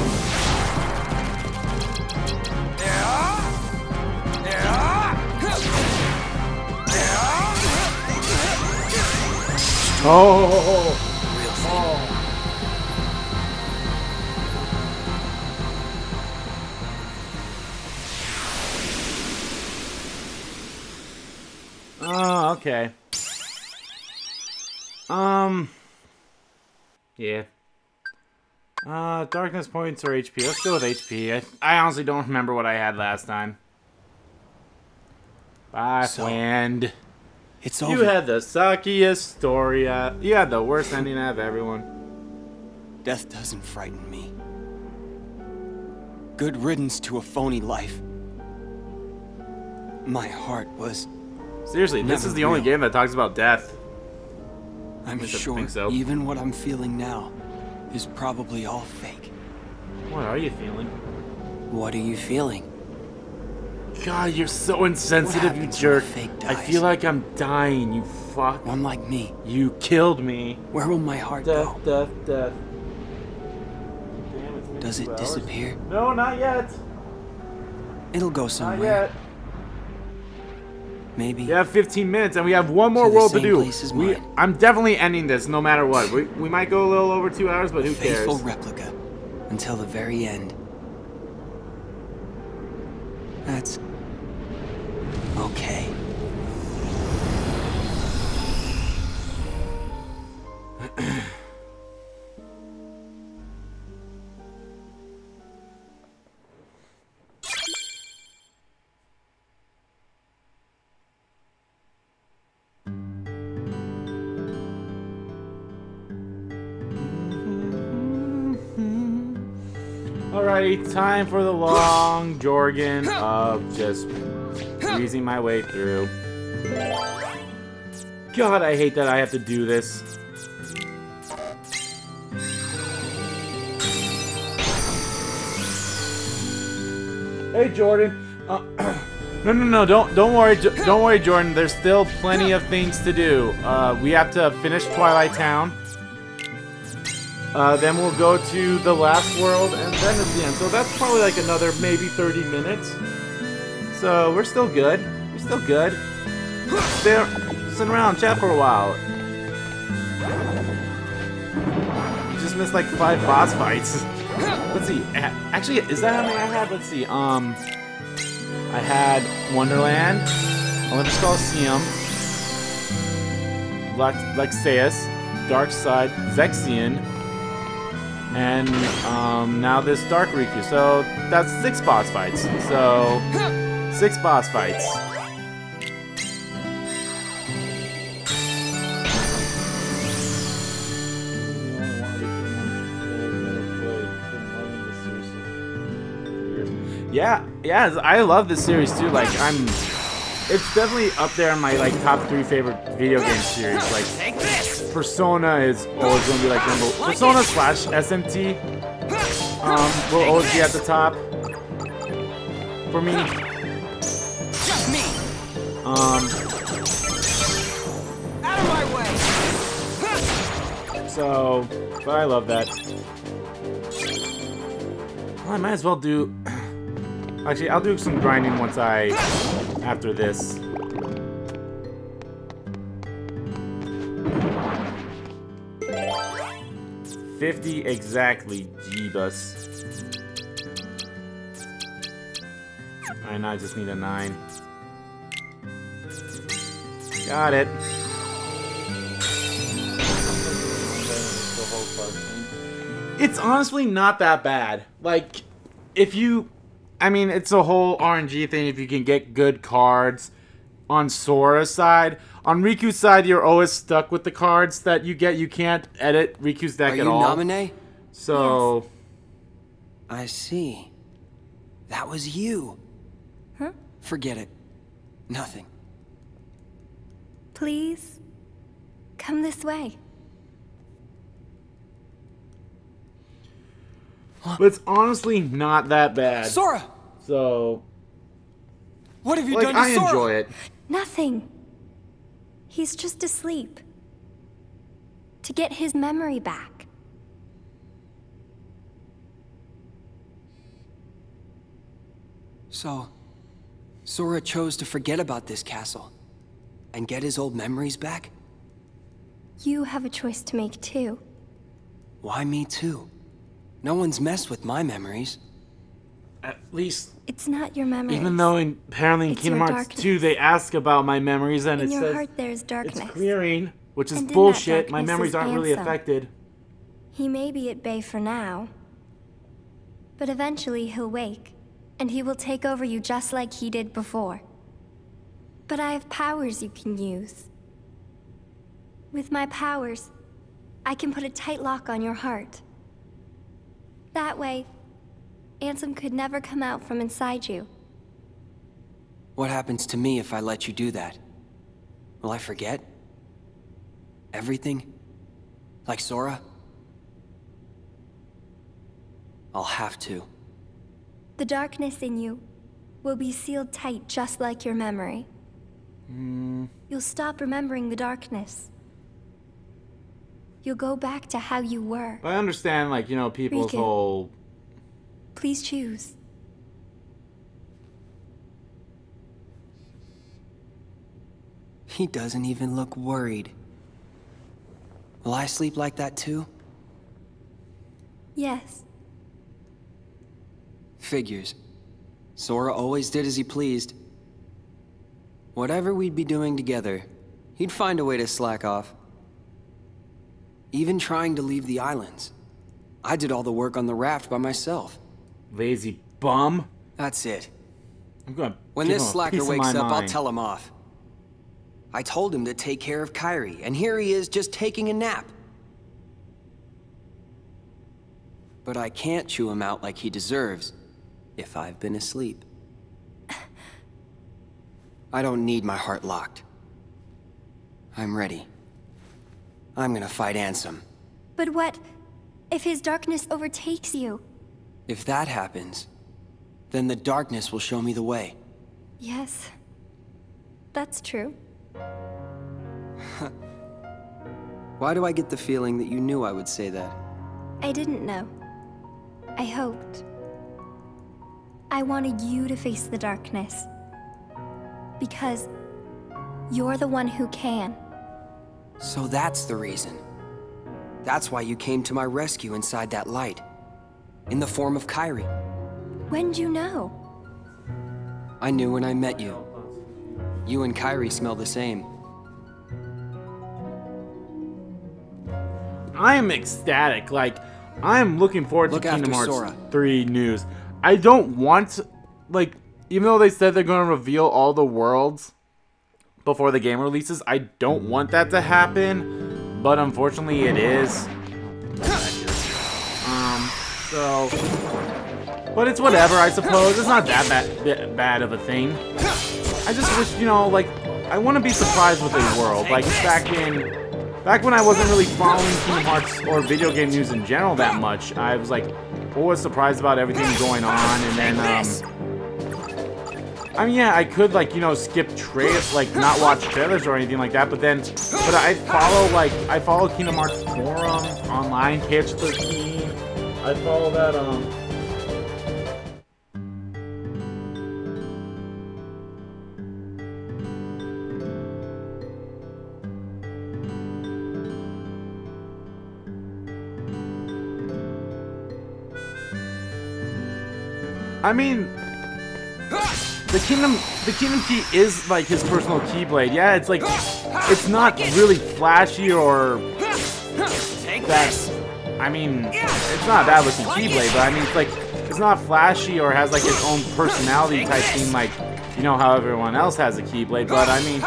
Oh, okay. Yeah. Darkness points or HP. Let's go with HP. I honestly don't remember what I had last time. Bye, friend. It's over. You had the suckiest story. You had the worst ending out of everyone. Death doesn't frighten me. Good riddance to a phony life. My heart was... Seriously, this is the only game that talks about death. I'm sure even what I'm feeling now is probably all fake. What are you feeling? What are you feeling? God, you're so insensitive, you jerk. I feel like I'm dying, you fuck. One like me. You killed me. Where will my heart go? Death. Damn, does it disappear? No, not yet. It'll go somewhere. Not yet. Maybe. We have 15 minutes, and we have one more world to do. I'm definitely ending this, no matter what. We might go a little over 2 hours, but who cares? Faithful replica, until the very end. That's okay. Alrighty, time for the long Jorgen of just breezing my way through. God, I hate that I have to do this. Hey, Jordan. No, don't worry, Jordan. There's still plenty of things to do. We have to finish Twilight Town. Then we'll go to the last world, and then it's the end. So that's probably like another maybe 30 minutes. So we're still good. We're still good. Sit around, chat for a while. You just missed like 5 boss fights. Let's see. Actually, is that how many I had? Let's see. I had Wonderland, Olympus Coliseum, Lexaeus, Dark Side, Zexion, and now this Dark Riku. So that's 6 boss fights. So 6 boss fights. Yeah, I love this series too. Like, it's definitely up there on my like top 3 favorite video game series. Like, Persona is always gonna be like Persona / SMT. Will always be at the top for me. Just me. Out of my way. So, but I love that. Well, I might as well do. Actually, I'll do some grinding after this. $50 exactly, Jeebus. Alright, now I just need a 9. Got it. It's honestly not that bad. Like, if you... I mean, it's a whole RNG thing if you can get good cards on Sora's side. On Riku's side, you're always stuck with the cards that you get. You can't edit Riku's deck at all. Are you Namine? So... Yes. I see. That was you. Huh? Forget it. Nothing. Please, come this way. But it's honestly not that bad. Sora! So... What have you like, done to I Sora? enjoy it. Nothing. He's just asleep. To get his memory back. So, Sora chose to forget about this castle and get his old memories back? You have a choice to make too. Why me too? No one's messed with my memories. At least... It's not your memories. Even though apparently in It's Kingdom your Hearts darkness. 2 they ask about my memories and In it your says heart there's darkness. it's clearing, which is And in that bullshit. My darkness memories is aren't really Ansem. affected. He may be at bay for now, but eventually he'll wake, and he will take over you just like he did before. But I have powers you can use. With my powers, I can put a tight lock on your heart. That way, Ansem could never come out from inside you. What happens to me if I let you do that? Will I forget? Everything? Like Sora? I'll have to. The darkness in you will be sealed tight just like your memory. You'll stop remembering the darkness. You'll go back to how you were. But I understand, like, you know, people's Riku. whole... Please choose. He doesn't even look worried. Will I sleep like that too? Yes. Figures. Sora always did as he pleased. Whatever we'd be doing together, he'd find a way to slack off. Even trying to leave the islands. I did all the work on the raft by myself. Lazy bum. That's it. I'm gonna When give this him a slacker piece of wakes my up, I'll mind. tell him off. I told him to take care of Kairi, and here he is just taking a nap. But I can't chew him out like he deserves, if I've been asleep. I don't need my heart locked. I'm ready. I'm gonna fight Ansem. But what if his darkness overtakes you? If that happens, then the darkness will show me the way. Yes. That's true. Why do I get the feeling that you knew I would say that? I didn't know. I hoped. I wanted you to face the darkness. Because you're the one who can. So that's the reason. That's why you came to my rescue inside that light. In the form of Kairi. When'd you know? I knew when I met you. You and Kairi smell the same. I am ecstatic. Like, I am looking forward Look to Kingdom after Hearts Sora. 3 news. I don't want, like, even though they said they're going to reveal all the worlds before the game releases, I don't want that to happen, but unfortunately it is. So, but it's whatever, I suppose. It's not that bad of a thing. I just wish, you know, like, I want to be surprised with a world. Like, back when I wasn't really following Kingdom Hearts or video game news in general that much, I was, like, always surprised about everything going on, and then, I mean, yeah, I could, like, you know, skip like, not watch trailers or anything like that, but I follow Kingdom Hearts forum, online, KH13, I follow that, I mean, the Kingdom Key is like his personal Keyblade. Yeah, it's like, it's not really flashy or that I mean, it's not a bad looking Keyblade, but I mean, it's like, it's not flashy or has like its own personality type theme like, you know, how everyone else has a Keyblade, but I mean,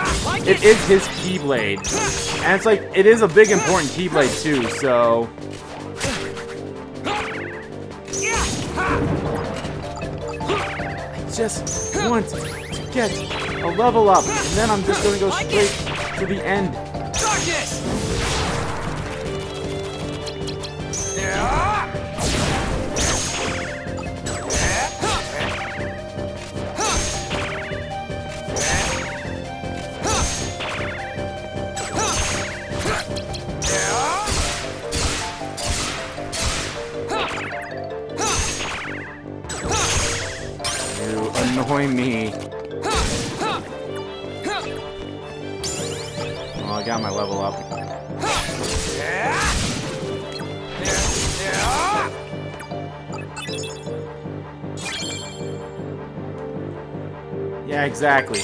it is his Keyblade. And it's like, it is a big important Keyblade too, so... I just want to get a level up, and then I'm just gonna go straight to the end. You annoy me. Oh, I got my level up. Yeah, exactly.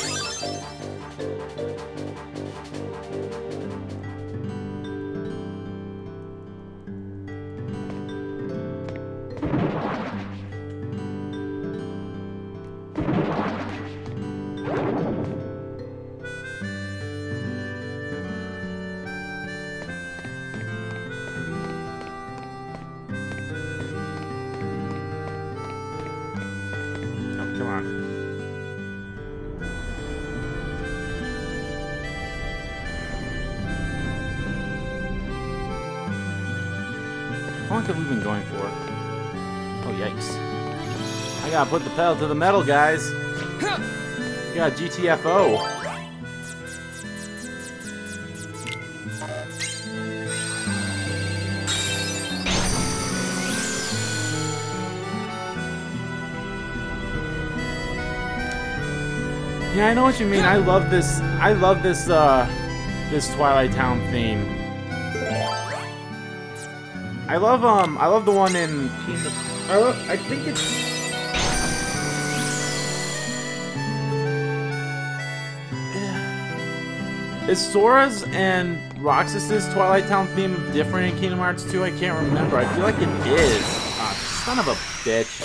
Come on. How long have we been going for? Oh, yikes. I gotta put the pedal to the metal, guys. We got GTFO. Yeah, I know what you mean. I love this. This Twilight Town theme. I love the one in Kingdom. I think it's. Is Sora's and Roxas's Twilight Town theme different in Kingdom Hearts 2? I can't remember. I feel like it is. Ah, son of a bitch.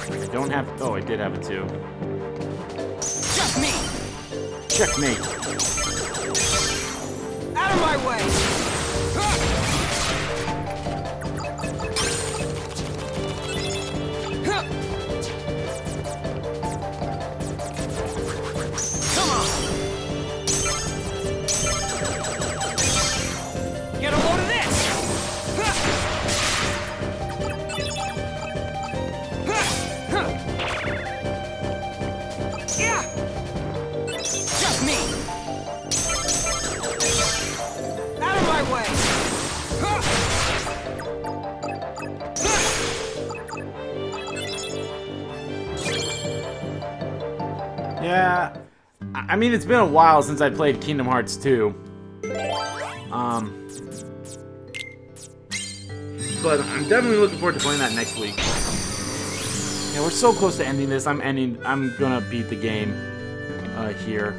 I don't have. Oh, I did have it too. Checkmate! Checkmate. Out of my way! Come on! Get a load of this! Yeah, I mean, it's been a while since I played Kingdom Hearts 2. But I'm definitely looking forward to playing that next week. Yeah, we're so close to ending this. I'm gonna beat the game here.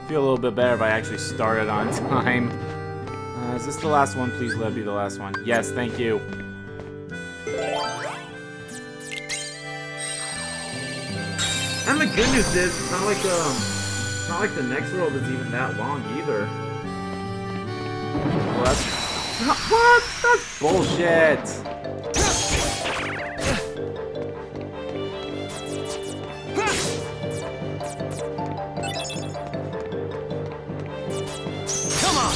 Feel a little bit better if I actually started on time. Is this the last one? Please let it be the last one. Yes, thank you. And the good news is, it's not like the next world is even that long either. Well, that's what? That's bullshit. Come on.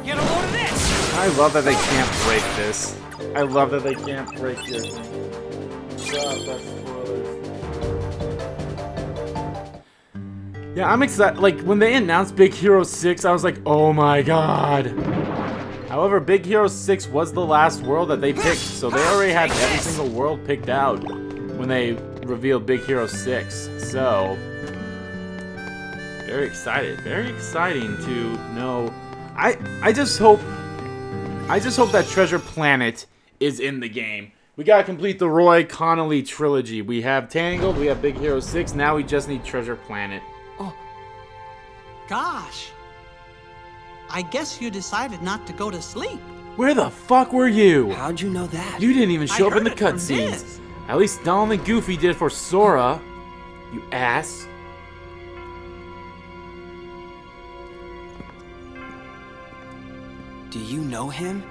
Get a load of this. I love that they can't break this. I love that they can't break your thing. God, that's spoilers. Yeah, I'm excited. Like, when they announced Big Hero 6, I was like, oh my god. However, Big Hero 6 was the last world that they picked, so they already had every single world picked out when they revealed Big Hero 6. So, Very excited. Very exciting to know. I just hope that Treasure Planet is in the game. We gotta complete the Roy Connolly trilogy. We have Tangled, we have Big Hero 6, now we just need Treasure Planet. Oh. Gosh. I guess you decided not to go to sleep. Where the fuck were you? How'd you know that? You didn't even show up in the heard it from cutscenes. Diz. At least Donald and Goofy did for Sora. You ass. Do you know him?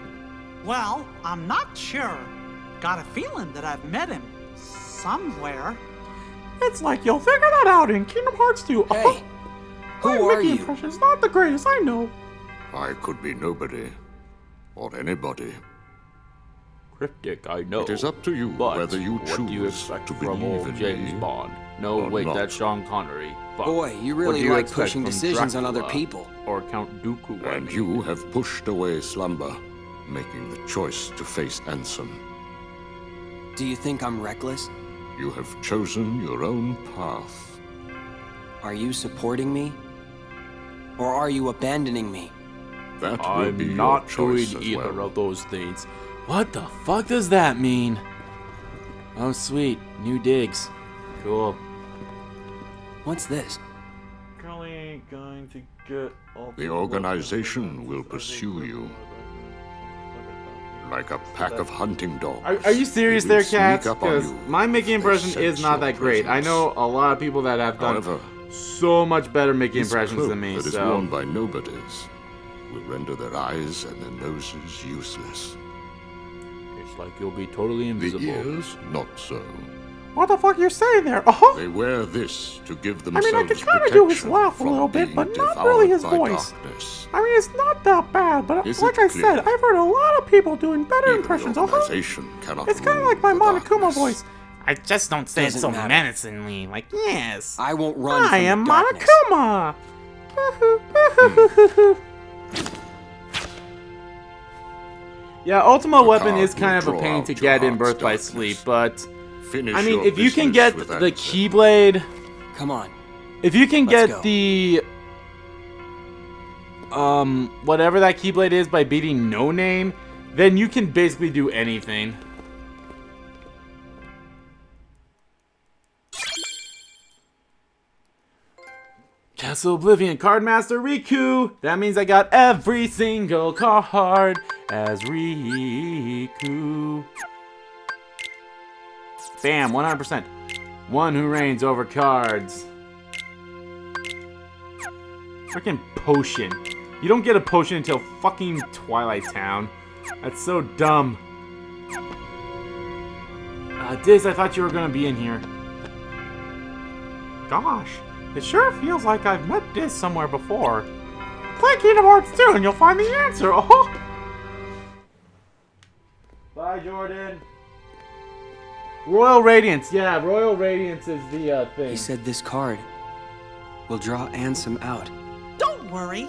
Well, I'm not sure. Got a feeling that I've met him somewhere. It's like you'll figure that out in Kingdom Hearts 2. Hey, who are Mickey you? impression's not the greatest, I know. I could be nobody. Or anybody. Cryptic, I know. It is up to you But whether you what choose do you expect to from believe old in James me Bond? No, or wait, not. that's Sean Connery. Fuck. Boy, you What really do you like expect pushing from decisions on other Dracula people. Or Count Dooku. I And mean. you have pushed away slumber, making the choice to face Ansem. Do you think I'm reckless? You have chosen your own path. Are you supporting me? Or are you abandoning me? That will be I'm your not choice doing as either well. of those things. What the fuck does that mean? Oh, sweet. New digs. Cool. What's this? Currently ain't going to get all The organization will pursue you. Like a pack of hunting dogs. Are you serious They will there, Cats? sneak up on Because you my Mickey if they impression sense is not your that great. I presence. know a lot of people that have done However, so much better Mickey this impressions cloak than me, that is so... worn by nobodies will render their eyes and their noses useless. It's like you'll be totally The invisible. ears, not so. What the fuck you're saying there? Uh-huh. They wear this to give I mean, themselves I could kind of do his protection laugh a from little bit, being but not devoured really his by voice. darkness. I mean, it's not that bad, but Is like it I clear? said, I've heard a lot of people doing better Even impressions, the organization cannot It's kind of rule like my the Monokuma darkness. voice. I just don't say it Doesn't so matter. menacingly, like, yes. I won't run I from am the darkness. Monokuma! Yeah, Ultima Weapon card is kind of will a draw pain to out your get in heart's Birth by darkness. Sleep, but... Finish I mean, your if you can business get with the Ansem. Keyblade... Come on. If you can Let's get go. the... whatever that Keyblade is by beating No Name, then you can basically do anything. Castle Oblivion, Cardmaster Riku. That means I got every single card as Riku. Bam, 100%. One who reigns over cards. Freaking potion. You don't get a potion until fucking Twilight Town. That's so dumb. Diz, I thought you were gonna be in here. Gosh, it sure feels like I've met Diz somewhere before. Play Kingdom Hearts 2 and you'll find the answer. Oh. Bye, Jordan. Royal Radiance. Yeah, Royal Radiance is the thing. He said this card will draw Ansem out. Don't worry.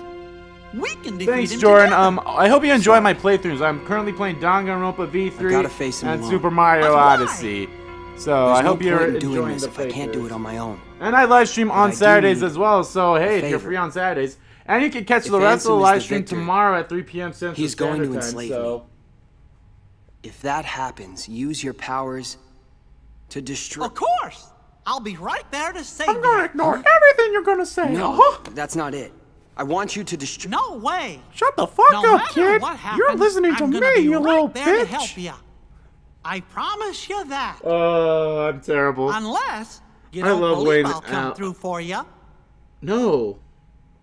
We can defeat Thanks, him Jordan. together. I hope you enjoy my playthroughs. I'm currently playing Danganronpa I V3 gotta face him and alone. Super Mario But why? Odyssey. So There's I no hope you're point in doing enjoying this the if I can't do it playthroughs. on my own. And I live stream But on I do Saturdays need as well. So hey, if you're favor. free on Saturdays, and you can catch If the rest of the Ansem is live the stream victor, tomorrow at 3 p.m. Central he's going Standard to Time. enslave So If that happens, use your powers to destroy. Of course. I'll be right there to save I'm gonna you. ignore everything you're gonna say. No, Uh-huh. that's not it. I want you to destroy. No way. Shut the fuck No up, matter kid. what happens, You're listening to I'm me, gonna be you right little there to bitch. help you. I promise you that. I'm terrible. Unless you I don't love believe Wayne I'll come out. through for you. No.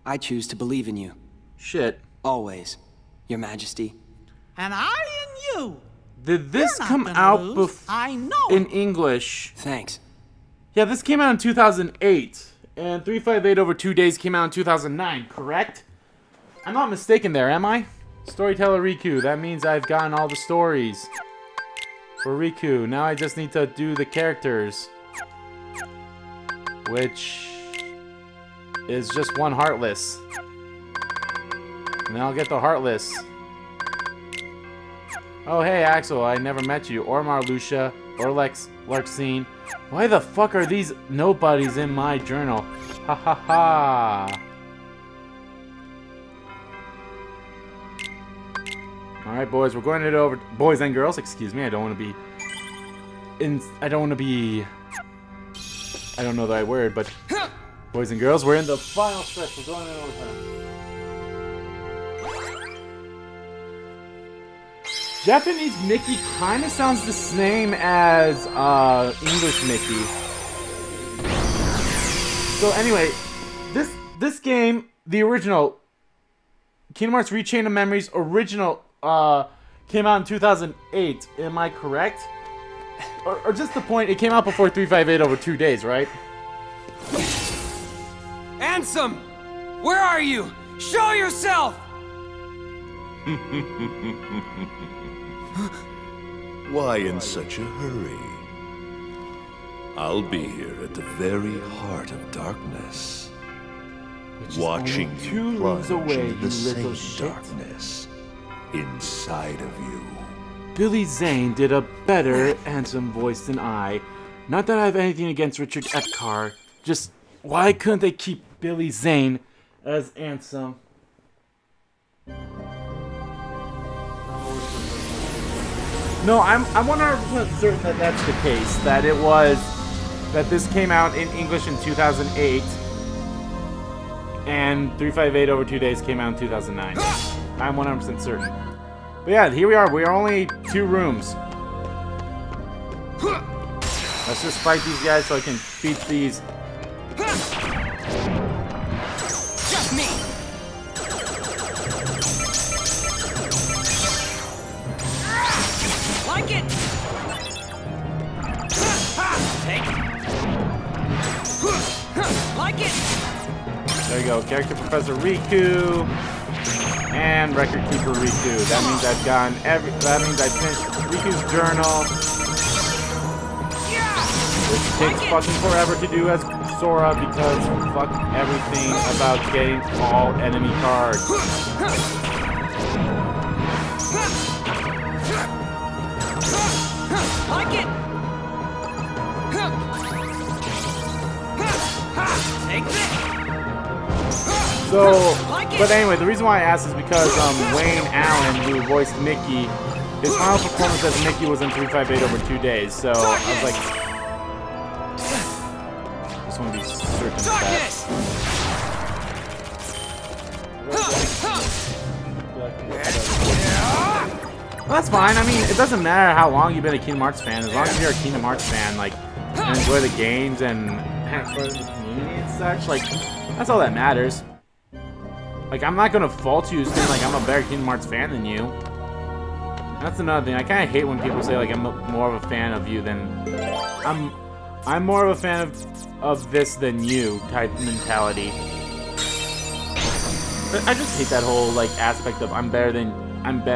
I choose to believe in you. Shit. Always, Your Majesty. And I in you. Did this You're not come gonna out lose. I know in it. English? Thanks. Yeah, this came out in 2008. And 358 over 2 days came out in 2009, correct? I'm not mistaken there, am I? Storyteller Riku. That means I've gotten all the stories for Riku. Now I just need to do the characters. Which is just one Heartless. And then I'll get the Heartless. Oh, hey, Axel, I never met you. Or Marluxia. Or Larxene. Why the fuck are these nobodies in my journal? Ha ha ha. Alright, boys, we're going it over. Boys and girls, excuse me. I don't want to be. I don't know the right word, but. Boys and girls, we're in the final stretch. We're going in overtime. Japanese Mickey kind of sounds the same as English Mickey. So anyway, this game, the original Kingdom Hearts Rechain of Memories original came out in 2008. Am I correct? Or just the point, it came out before 358 over 2 days, right? Ansem! Where are you? Show yourself! Why in such a hurry? I'll be here at the very heart of darkness, watching you plunge into the same darkness inside of you. Billy Zane did a better Ansem voice than I. Not that I have anything against Richard Epcar, just why couldn't they keep Billy Zane as Ansem? No, I'm 100% certain that that's the case. That it was that this came out in English in 2008, and 358 over 2 days came out in 2009. I'm 100% certain. But yeah, here we are. We are only 2 rooms. Let's just fight these guys so I can beat these. Just me. Like it. Take it. Like it. There you go. Character Professor Riku and Record Keeper Riku. That means I've gotten every. That means I finished Riku's journal. Which takes fucking forever to do as Sora because fuck everything about getting all enemy cards. Like it. Take this. So, but anyway, the reason why I asked is because Wayne Allen, who voiced Mickey, his final performance as Mickey was in 358 over 2 days. So I was like, just want to be certain of that. Well, that's fine. I mean, it doesn't matter how long you've been a Kingdom Hearts fan. As long as you're a Kingdom Hearts fan, like, and enjoy the games and have fun in the community and such, like, that's all that matters. Like, I'm not gonna fault you saying, like, I'm a better Kingdom Hearts fan than you. That's another thing. I kind of hate when people say, like, I'm more of a fan of you than... I'm more of a fan of this than you type mentality. But I just hate that whole, like, aspect of I'm better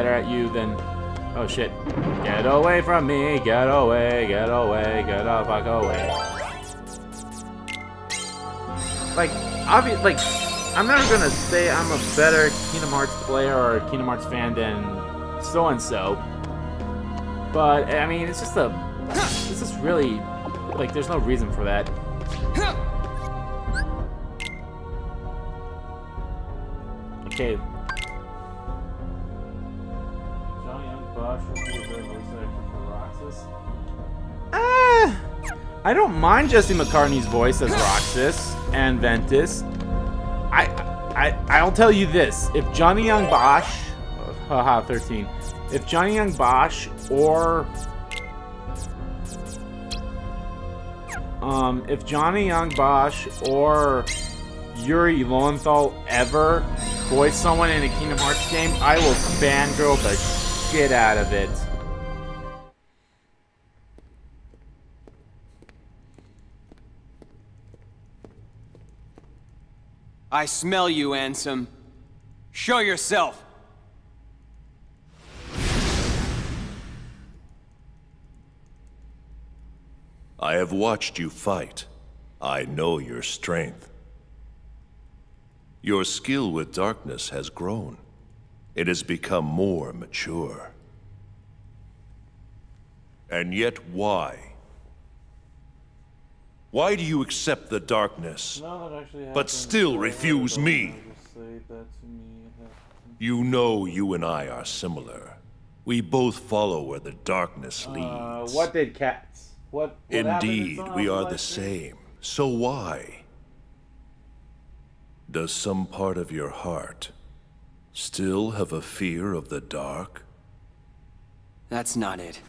at you than... Oh shit. Get away from me, get away, get away, get the fuck away. Like, obviously, like, I'm never gonna say I'm a better Kingdom Hearts player or Kingdom Hearts fan than so-and-so. But, I mean, it's just really, like, there's no reason for that. Okay. I don't mind Jesse McCartney's voice as Roxas and Ventus. I'll tell you this: if Johnny Young Bosch, haha 13, if Johnny Young Bosch or Yuri Lowenthal ever voice someone in a Kingdom Hearts game, I will fangirl the shit out of it. I smell you, Ansem. Show yourself. I have watched you fight. I know your strength. Your skill with darkness has grown. It has become more mature. And yet why? Why do you accept the darkness, No, that actually but happened. still refuse me? Just say that to me. You know you and I are similar. We both follow where the darkness leads. What did cats? What Indeed, happened in we are Livestream? the same. So why? Does some part of your heart still have a fear of the dark? That's not it.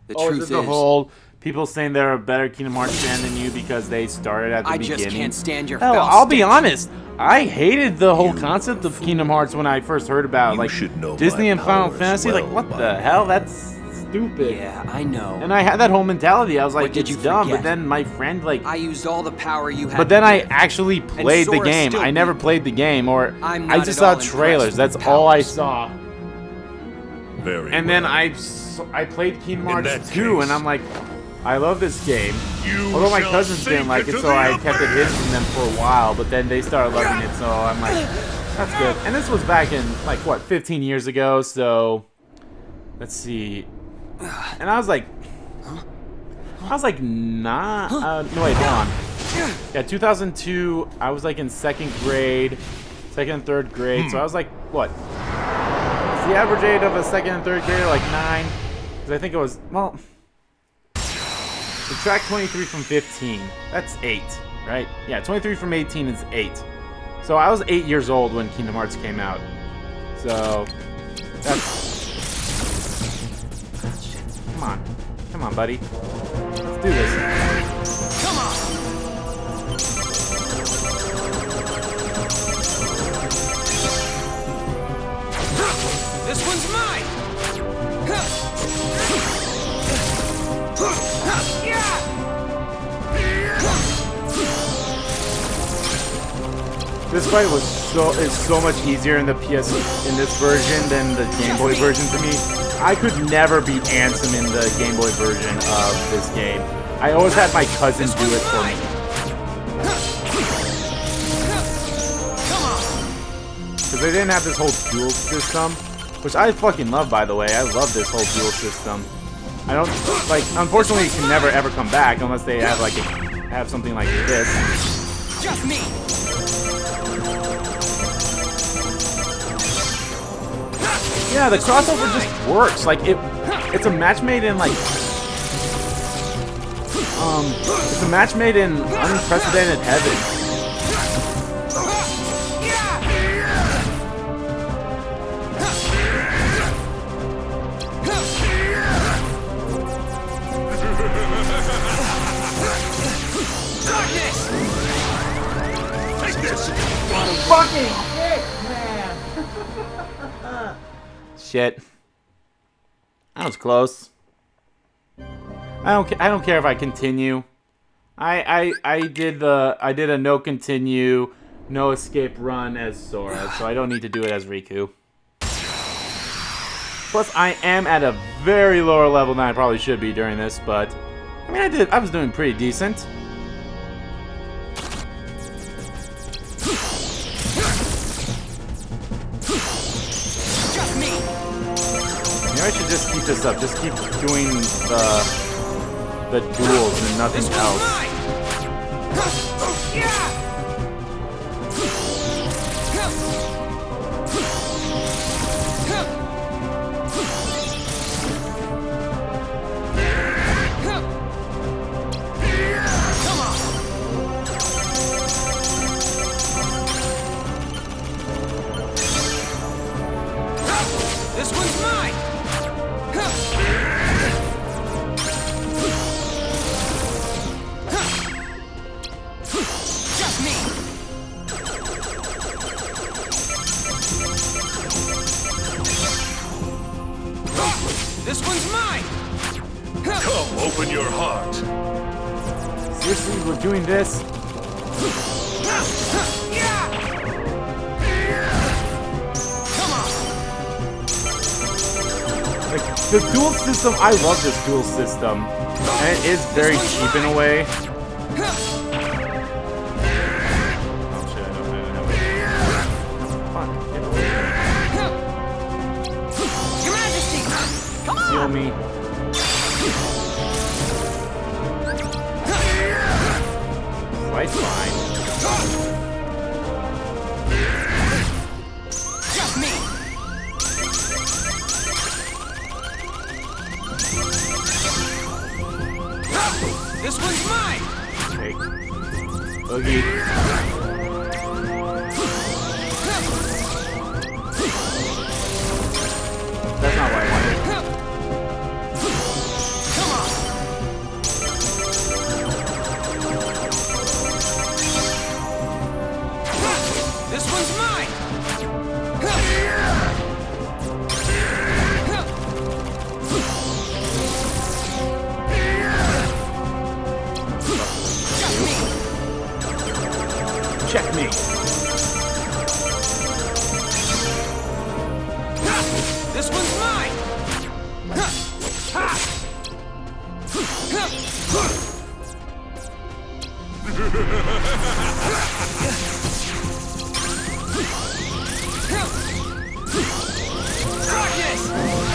The Oh, truth is it the whole people saying they're a better Kingdom Hearts fan than you because they started at the beginning? I just can't stand your Hell, foul I'll be stench. honest. I hated the whole concept of Kingdom Hearts when I first heard about it. Like should know Disney my and Final powers Fantasy. Like, well what by the now. hell? That's stupid. Yeah, I know. And I had that whole mentality. I was like, What did it's you dumb. But forget? then my friend, like, I used all the power you had. but then to I give. actually played the Sora game. still I never beat me. played the game, or I'm I not just at all saw trailers. impressed That's with all I powers. saw. Very And well. then I played Kingdom In Hearts that 2, case, and I'm like, I love this game. You Although my shall cousins sink didn't like it, into so the I kept it hidden abyss. from them for a while, but then they started loving it, so I'm like, that's good. And this was back in, like, what, 15 years ago, so, let's see. And I was like, no, wait, hold on. Yeah, 2002, I was, like, in second and third grade, so I was like, what? Is the average age of a second and third grader, like, 9? Because I think it was, well, subtract 23 from 15. That's 8, right? Yeah, 23 from 18 is 8. So I was 8 years old when Kingdom Hearts came out. So, that's... Come on. Come on, buddy. Let's do this. Come on. This one's mine. This fight is so much easier in the in this version than the Game Boy version to me. I could never beat Ansem in the Game Boy version of this game. I always had my cousin do it for me. Because they didn't have this whole duel system, which I fucking love, by the way. I love this whole duel system. I don't, like, unfortunately it can never ever come back unless they have, like, have something like this. Just me. Yeah, the crossover just works. Like, it's a match made in, like, it's a match made in unprecedented heaven. Fucking shit, man. Shit. That was close. I don't care if I continue. I did a no continue, no escape run as Sora, so I don't need to do it as Riku. Plus, I am at a very lower level than I probably should be during this, but I mean, I was doing pretty decent. Maybe I should just keep this up. Just keep doing the duels and nothing else. This one's mine. Just me. This one's mine. Come, open your heart. Seriously, we're doing this? Like, the duel system, I love this duel system. And it is very cheap in a way. Oh shit, I don't have it. Fuck, get away. Your Majesty, come Seal on. me.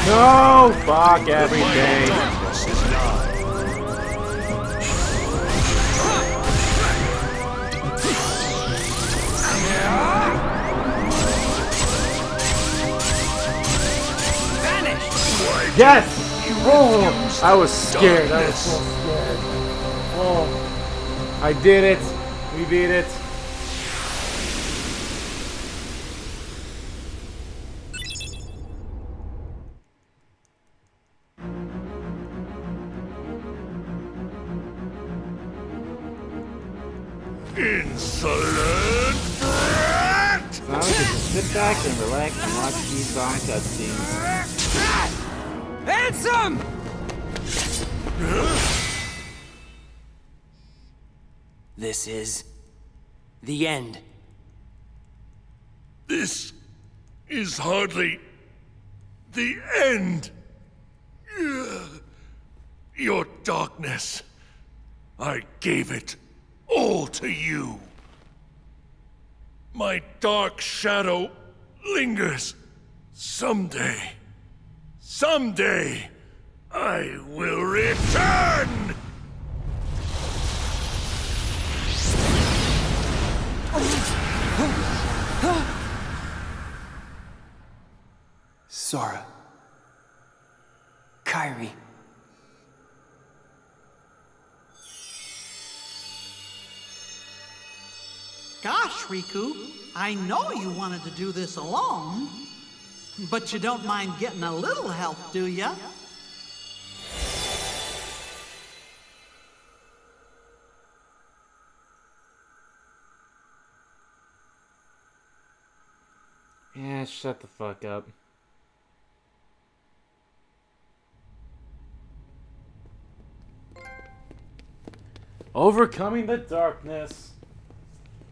No! Fuck everything. Yes! Oh, I was scared. I was so scared. Oh, I did it. We beat it. Insolent brat! Now we can just sit back and relax and watch these song cutscenes. Handsome! This is the end. This is hardly the end. Your darkness, I gave it all to you. My dark shadow lingers. Someday, I will return! Sora. Kairi. Gosh, Riku, I know you wanted to do this alone, but you don't mind getting a little help, do ya? Yeah, shut the fuck up. Overcoming the darkness.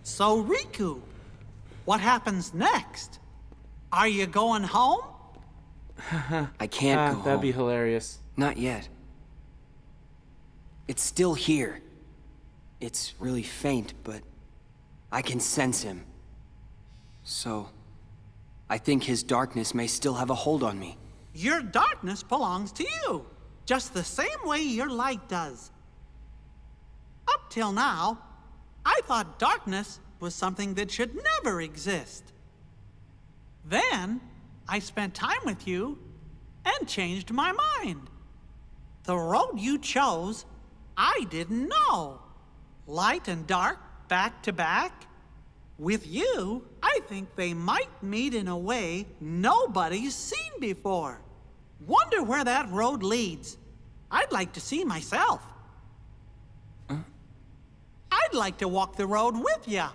So, Riku, what happens next? Are you going home? I can't go home. That'd be hilarious. Not yet. It's still here. It's really faint, but I can sense him. So, I think his darkness may still have a hold on me. Your darkness belongs to you, just the same way your light does. Up till now, I thought darkness was something that should never exist. Then, I spent time with you and changed my mind. The road you chose, I didn't know. Light and dark, back to back. With you, I think they might meet in a way nobody's seen before. Wonder where that road leads. I'd like to see myself. I'd like to walk the road with ya.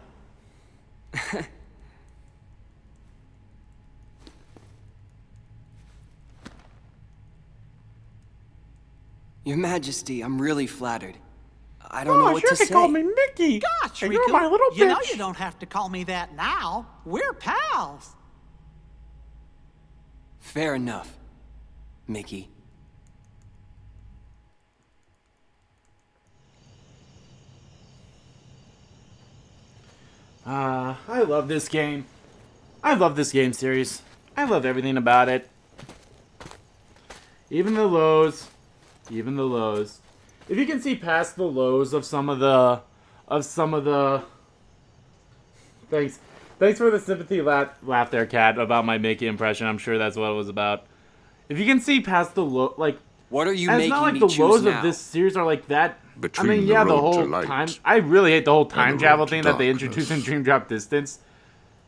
Your Majesty, I'm really flattered. I don't know what to say. You can call me Mickey. Gosh, and Riku, you're my little bitch. you know you don't have to call me that now. We're pals. Fair enough, Mickey. I love this game. I love this game series. I love everything about it. Even the lows. Even the lows. If you can see past the lows of some of the... Thanks for the sympathy laugh there, Kat, about my Mickey impression. I'm sure that's what it was about. If you can see past the low... Like, what are you making me choose now? It's not like the lows of this series are like that... Between I mean, yeah, the whole light time... I really hate the whole time travel to thing that they darkness. introduced in Dream Drop Distance.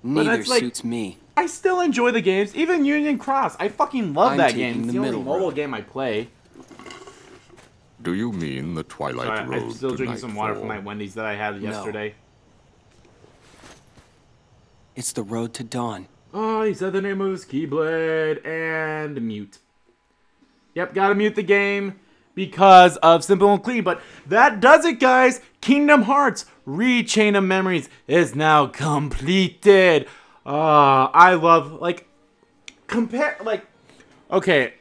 Neither that's like- suits me. I still enjoy the games, even Union Cross. I fucking love I'm that taking game. It's the the only middle mobile road. game I play. Do you mean the Twilight Sorry, Road I'm still to drinking some water from my Nightfall? Wendy's that I had yesterday. It's the road to dawn. Oh, he said the name of his Keyblade and mute. Yep, gotta mute the game because of Simple and Clean. But that does it, guys. Kingdom Hearts Rechain of Memories is now completed. I love, okay.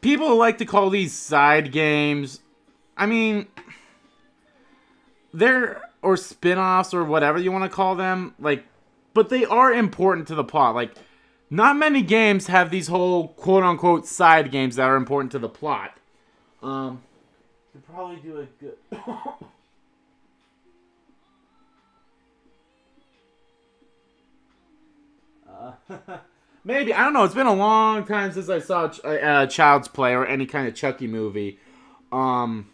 People like to call these side games. I mean, or spin-offs or whatever you want to call them. But they are important to the plot. not many games have these whole quote-unquote side games that are important to the plot. Could probably do a good... Maybe, I don't know, it's been a long time since I saw Child's Play or any kind of Chucky movie. So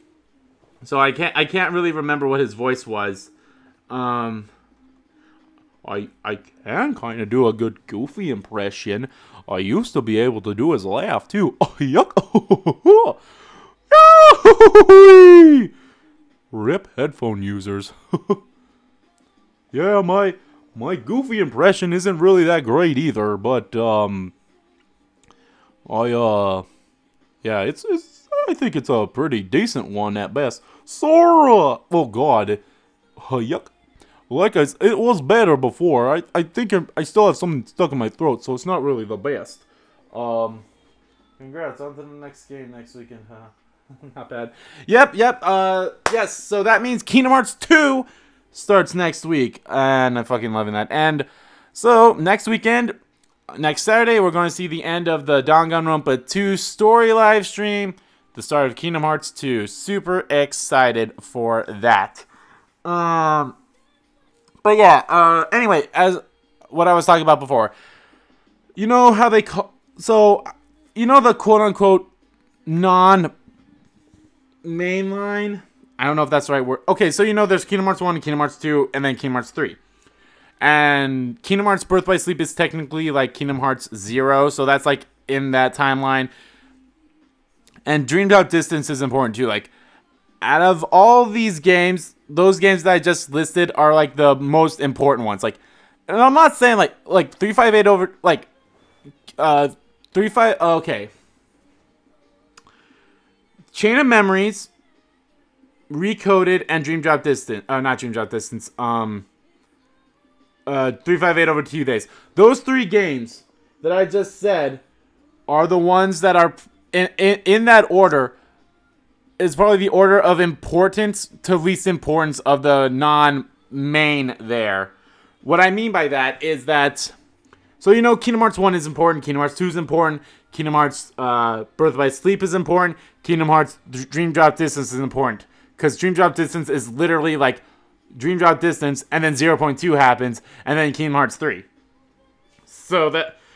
I can't really remember what his voice was. I can kind of do a good Goofy impression. I used to be able to do his laugh too. Oh, yuck! Rip headphone users. Yeah, my Goofy impression isn't really that great either, but yeah, it's I think it's a pretty decent one at best. Sora! Oh God, yuck! Like it was better before. I think I still have something stuck in my throat, so it's not really the best. Congrats on to the next game next weekend. Not bad. Yep. Yes. So that means Kingdom Hearts 2 starts next week, and I'm fucking loving that. And so next weekend, next Saturday, we're going to see the end of the Danganronpa 2 story live stream, the start of Kingdom Hearts 2. Super excited for that. But yeah. Anyway, as what I was talking about before, you know how they call the quote unquote non-mainline. I don't know if that's the right word. Okay, so there's Kingdom Hearts 1, Kingdom Hearts 2, and then Kingdom Hearts 3. And Kingdom Hearts Birth by Sleep is technically like Kingdom Hearts 0, so that's like in that timeline. And Dreamed Out Distance is important too. Like, out of all these games, those games that I just listed are like the most important ones. Like, and I'm not saying like 358 over like 35. Okay. Chain of Memories, Recoded, and Dream Drop Distance. Not Dream Drop Distance. 358 over 2 days. Those 3 games that I just said are the ones that are in that order. Is probably the order of importance to least importance of the non-main there. What I mean by that is that, so Kingdom Hearts 1 is important, Kingdom Hearts 2 is important, Kingdom Hearts Birth by Sleep is important, Kingdom Hearts Dream Drop Distance is important. Because Dream Drop Distance is literally like Dream Drop Distance, and then 0.2 happens, and then Kingdom Hearts 3.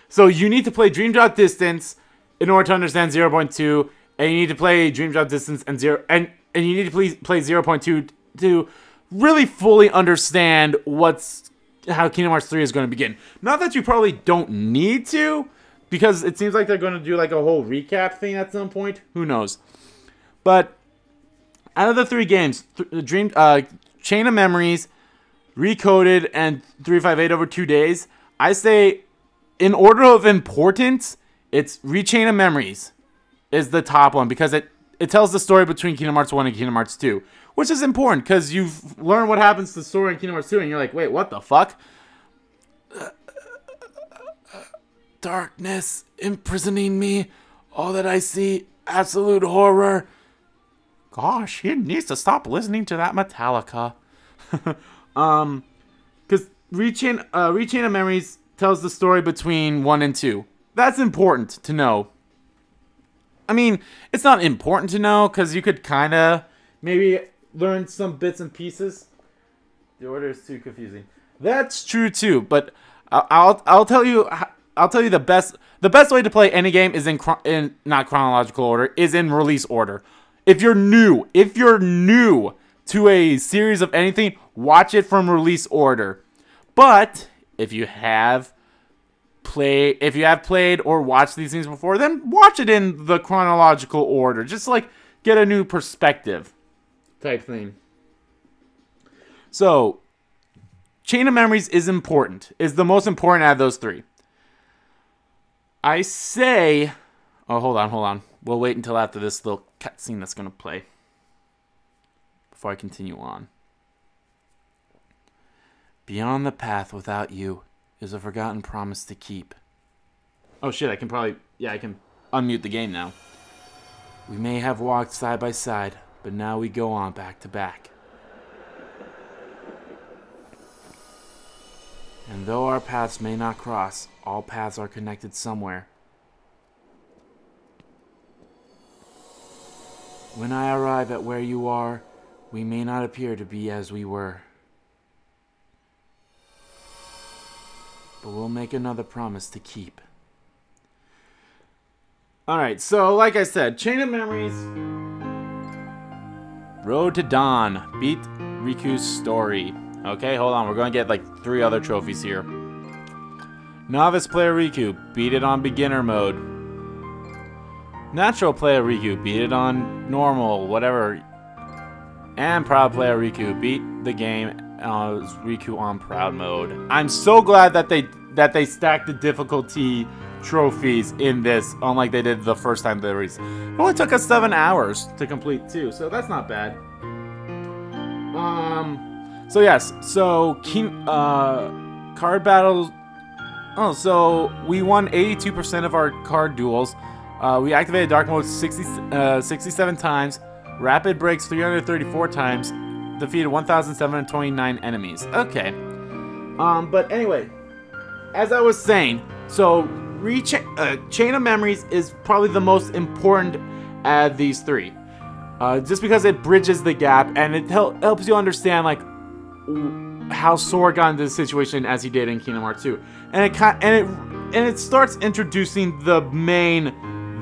So you need to play Dream Drop Distance in order to understand 0.2, and you need to play Dream Drop Distance and you need to play 0.2 to really fully understand how Kingdom Hearts 3 is going to begin. Not that you probably don't need to, because it seems like they're going to do like a whole recap thing at some point. Who knows? But out of the 3 games, Chain of Memories, Recoded, and 358 over 2 days, I say in order of importance, it's Rechain of Memories is the top one, because it tells the story between Kingdom Hearts 1 and Kingdom Hearts 2, which is important because you've learned what happens to the story in Kingdom Hearts 2, and you're like, wait, what the fuck? Darkness imprisoning me, all that I see, absolute horror. Gosh, he needs to stop listening to that Metallica. Because Rechain of Memories tells the story between 1 and 2. That's important to know. I mean, it's not important to know, because you could kind of maybe learn some bits and pieces. The order is too confusing. That's true too, but I'll tell you the best way to play any game is in not chronological order, is in release order. If you're new to a series of anything, watch it from release order. But if you have played or watched these things before, then watch it in the chronological order. Just like get a new perspective type thing. So, Chain of Memories is important. Is the most important out of those 3. I say... Oh, hold on. We'll wait until after this little cutscene that's going to play before I continue on. Beyond the path without you is a forgotten promise to keep. Oh shit, I can unmute the game now. We may have walked side by side, but now we go on back to back. And though our paths may not cross, all paths are connected somewhere. When I arrive at where you are, we may not appear to be as we were. But we'll make another promise to keep. Alright, so like I said, Chain of Memories, Road to Dawn, beat Riku's story. Okay, hold on, we're going to get like 3 other trophies here. Novice player Riku, beat it on beginner mode. Natural player Riku, beat it on normal, whatever. And proud player Riku, beat the game Riku on proud mode. I'm so glad that they stacked the difficulty trophies in this, unlike they did the first time they released. It only took us 7 hours to complete too, so that's not bad. So yes, so card battles. Oh, so we won 82% of our card duels. We activated dark mode 67 times, rapid breaks 334 times, defeated 1,729 enemies. Okay. But anyway, as I was saying, so Chain of Memories is probably the most important out of these 3. Just because it bridges the gap and it helps you understand like how Sora got into the situation as he did in Kingdom Hearts 2, and it starts introducing the main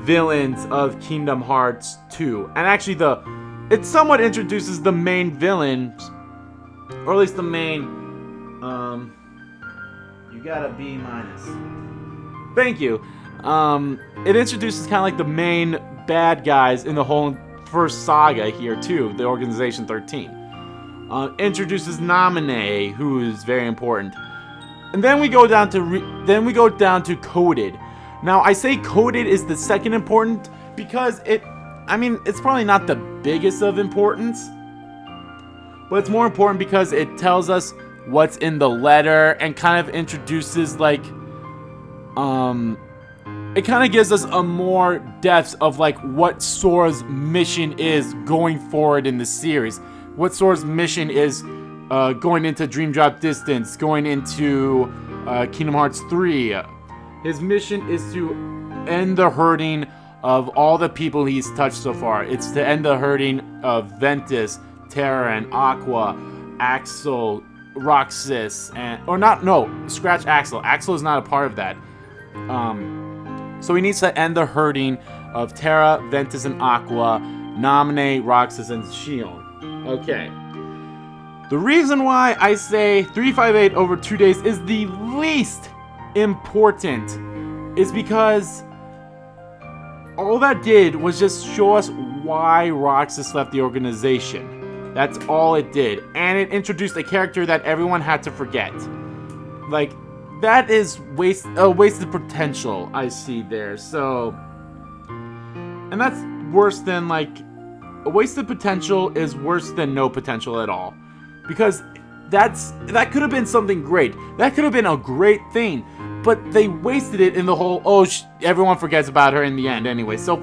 villains of Kingdom Hearts 2, and actually it somewhat introduces the main villains, or at least the main. You got a B-. Thank you. It introduces kind of like the main bad guys in the whole first saga here too, the Organization 13. Introduces Naminé, who is very important, and then we go down to Coded. Now I say Coded is the second important because it's probably not the biggest of importance, but it's more important because it tells us what's in the letter and kind of introduces like it kind of gives us a more depth of like what Sora's mission is going forward in the series. What Sora's mission is going into Dream Drop Distance, going into Kingdom Hearts 3. His mission is to end the hurting of all the people he's touched so far. It's to end the hurting of Ventus, Terra, and Aqua, Axel, Roxas, scratch Axel. Axel is not a part of that. So he needs to end the hurting of Terra, Ventus, and Aqua, Naminé, Roxas, and Xion. Okay. The reason why I say 358 over 2 days is the least important is because all that did was just show us why Roxas left the organization. That's all it did. And it introduced a character that everyone had to forget. Like, that is wasted potential I see there. So, and that's worse than like, a wasted potential is worse than no potential at all. Because that could have been something great. That could have been a great thing. But they wasted it in the whole, everyone forgets about her in the end anyway. So,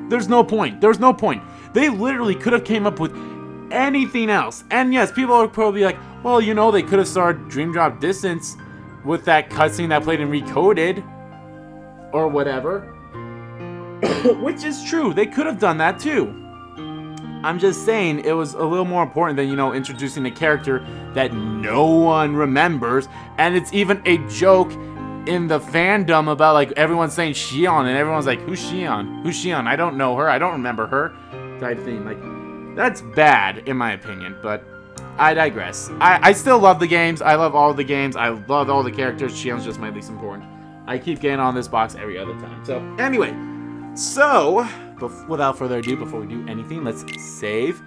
there's no point. There's no point. They literally could have came up with anything else. And yes, people are probably like, well, you know, they could have started Dream Drop Distance with that cutscene that played in Recoded. Or whatever. Which is true. They could have done that too. I'm just saying it was a little more important than, you know, introducing a character that no one remembers. And it's even a joke in the fandom about, like, everyone saying Xion, and everyone's like, who's Xion? Who's Xion? I don't know her. I don't remember her. Type thing. Like, that's bad, in my opinion, but I digress. I still love the games. I love all the games. I love all the characters. Xion's just my least important. I keep getting on this box every other time. So, anyway. So, without further ado, before we do anything, let's save.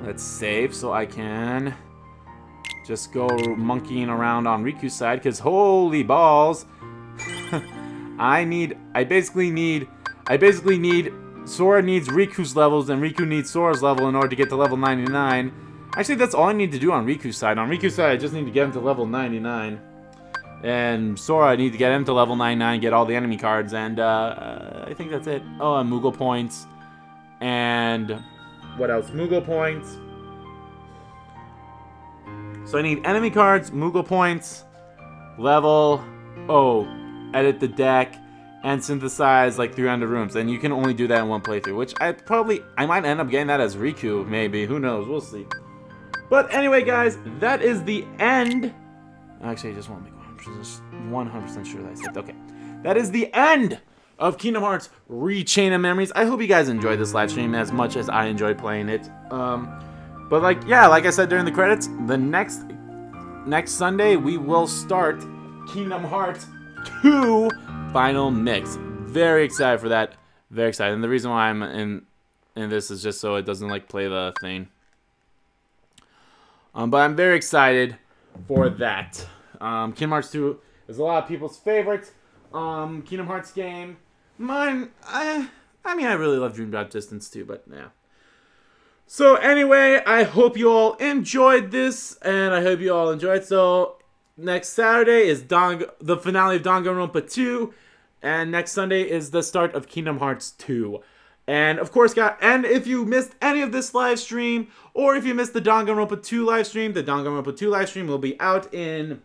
Let's save so I can just go monkeying around on Riku's side, because holy balls. I basically need Sora needs Riku's levels, and Riku needs Sora's level in order to get to level 99. Actually, that's all I need to do on Riku's side. On Riku's side, I just need to get him to level 99. And Sora, I need to get him to level 99, get all the enemy cards, and I think that's it. Oh, and Moogle points. And what else? Moogle points. So I need enemy cards, Moogle points, level, edit the deck, and synthesize like 300 rooms. And you can only do that in one playthrough, which I might end up getting that as Riku, maybe. Who knows? We'll see. But anyway, guys, that is the end. Actually, I just want to make 100% sure that I said, okay. That is the end of Kingdom Hearts Rechain of Memories. I hope you guys enjoyed this live stream as much as I enjoyed playing it. But like I said during the credits, the next Sunday we will start Kingdom Hearts 2 Final Mix. Very excited for that. Very excited. And the reason why I'm in this is just so it doesn't like play the thing. But I'm very excited for that. Kingdom Hearts 2 is a lot of people's favorite Kingdom Hearts game. Mine, I mean, I really love Dream Drop Distance too, but yeah. So anyway, I hope you all enjoyed this, and I hope you all enjoyed. So next Saturday is the finale of Danganronpa 2, and next Sunday is the start of Kingdom Hearts 2. And of course, guys, and if you missed any of this live stream, or if you missed the Danganronpa 2 live stream, the Danganronpa 2 live stream will be out in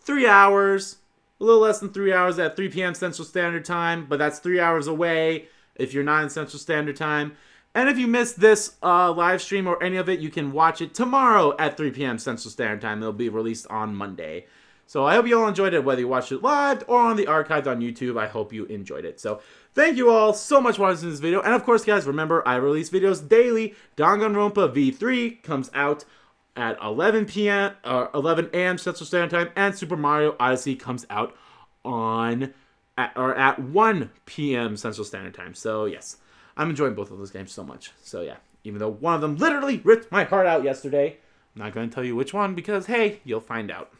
3 hours. A little less than 3 hours at 3 p.m. Central Standard Time, but that's 3 hours away if you're not in Central Standard Time. And if you missed this live stream or any of it, you can watch it tomorrow at 3 p.m. Central Standard Time. It'll be released on Monday. So I hope you all enjoyed it, whether you watched it live or on the archives on YouTube. I hope you enjoyed it. So thank you all so much for watching this video. And of course, guys, remember, I release videos daily. Danganronpa V3 comes out at 11 a.m. Central Standard Time, and Super Mario Odyssey comes out at 1 p.m. Central Standard Time. So yes, I'm enjoying both of those games so much. So yeah, even though one of them literally ripped my heart out yesterday, I'm not going to tell you which one because hey, you'll find out.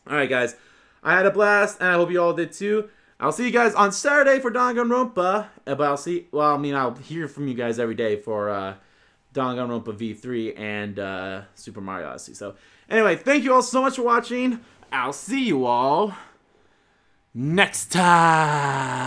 All right, guys, I had a blast, and I hope you all did too. I'll see you guys on Saturday for Danganronpa, but I'll hear from you guys every day for Danganronpa V3 and Super Mario Odyssey. So anyway, thank you all so much for watching. I'll see you all next time.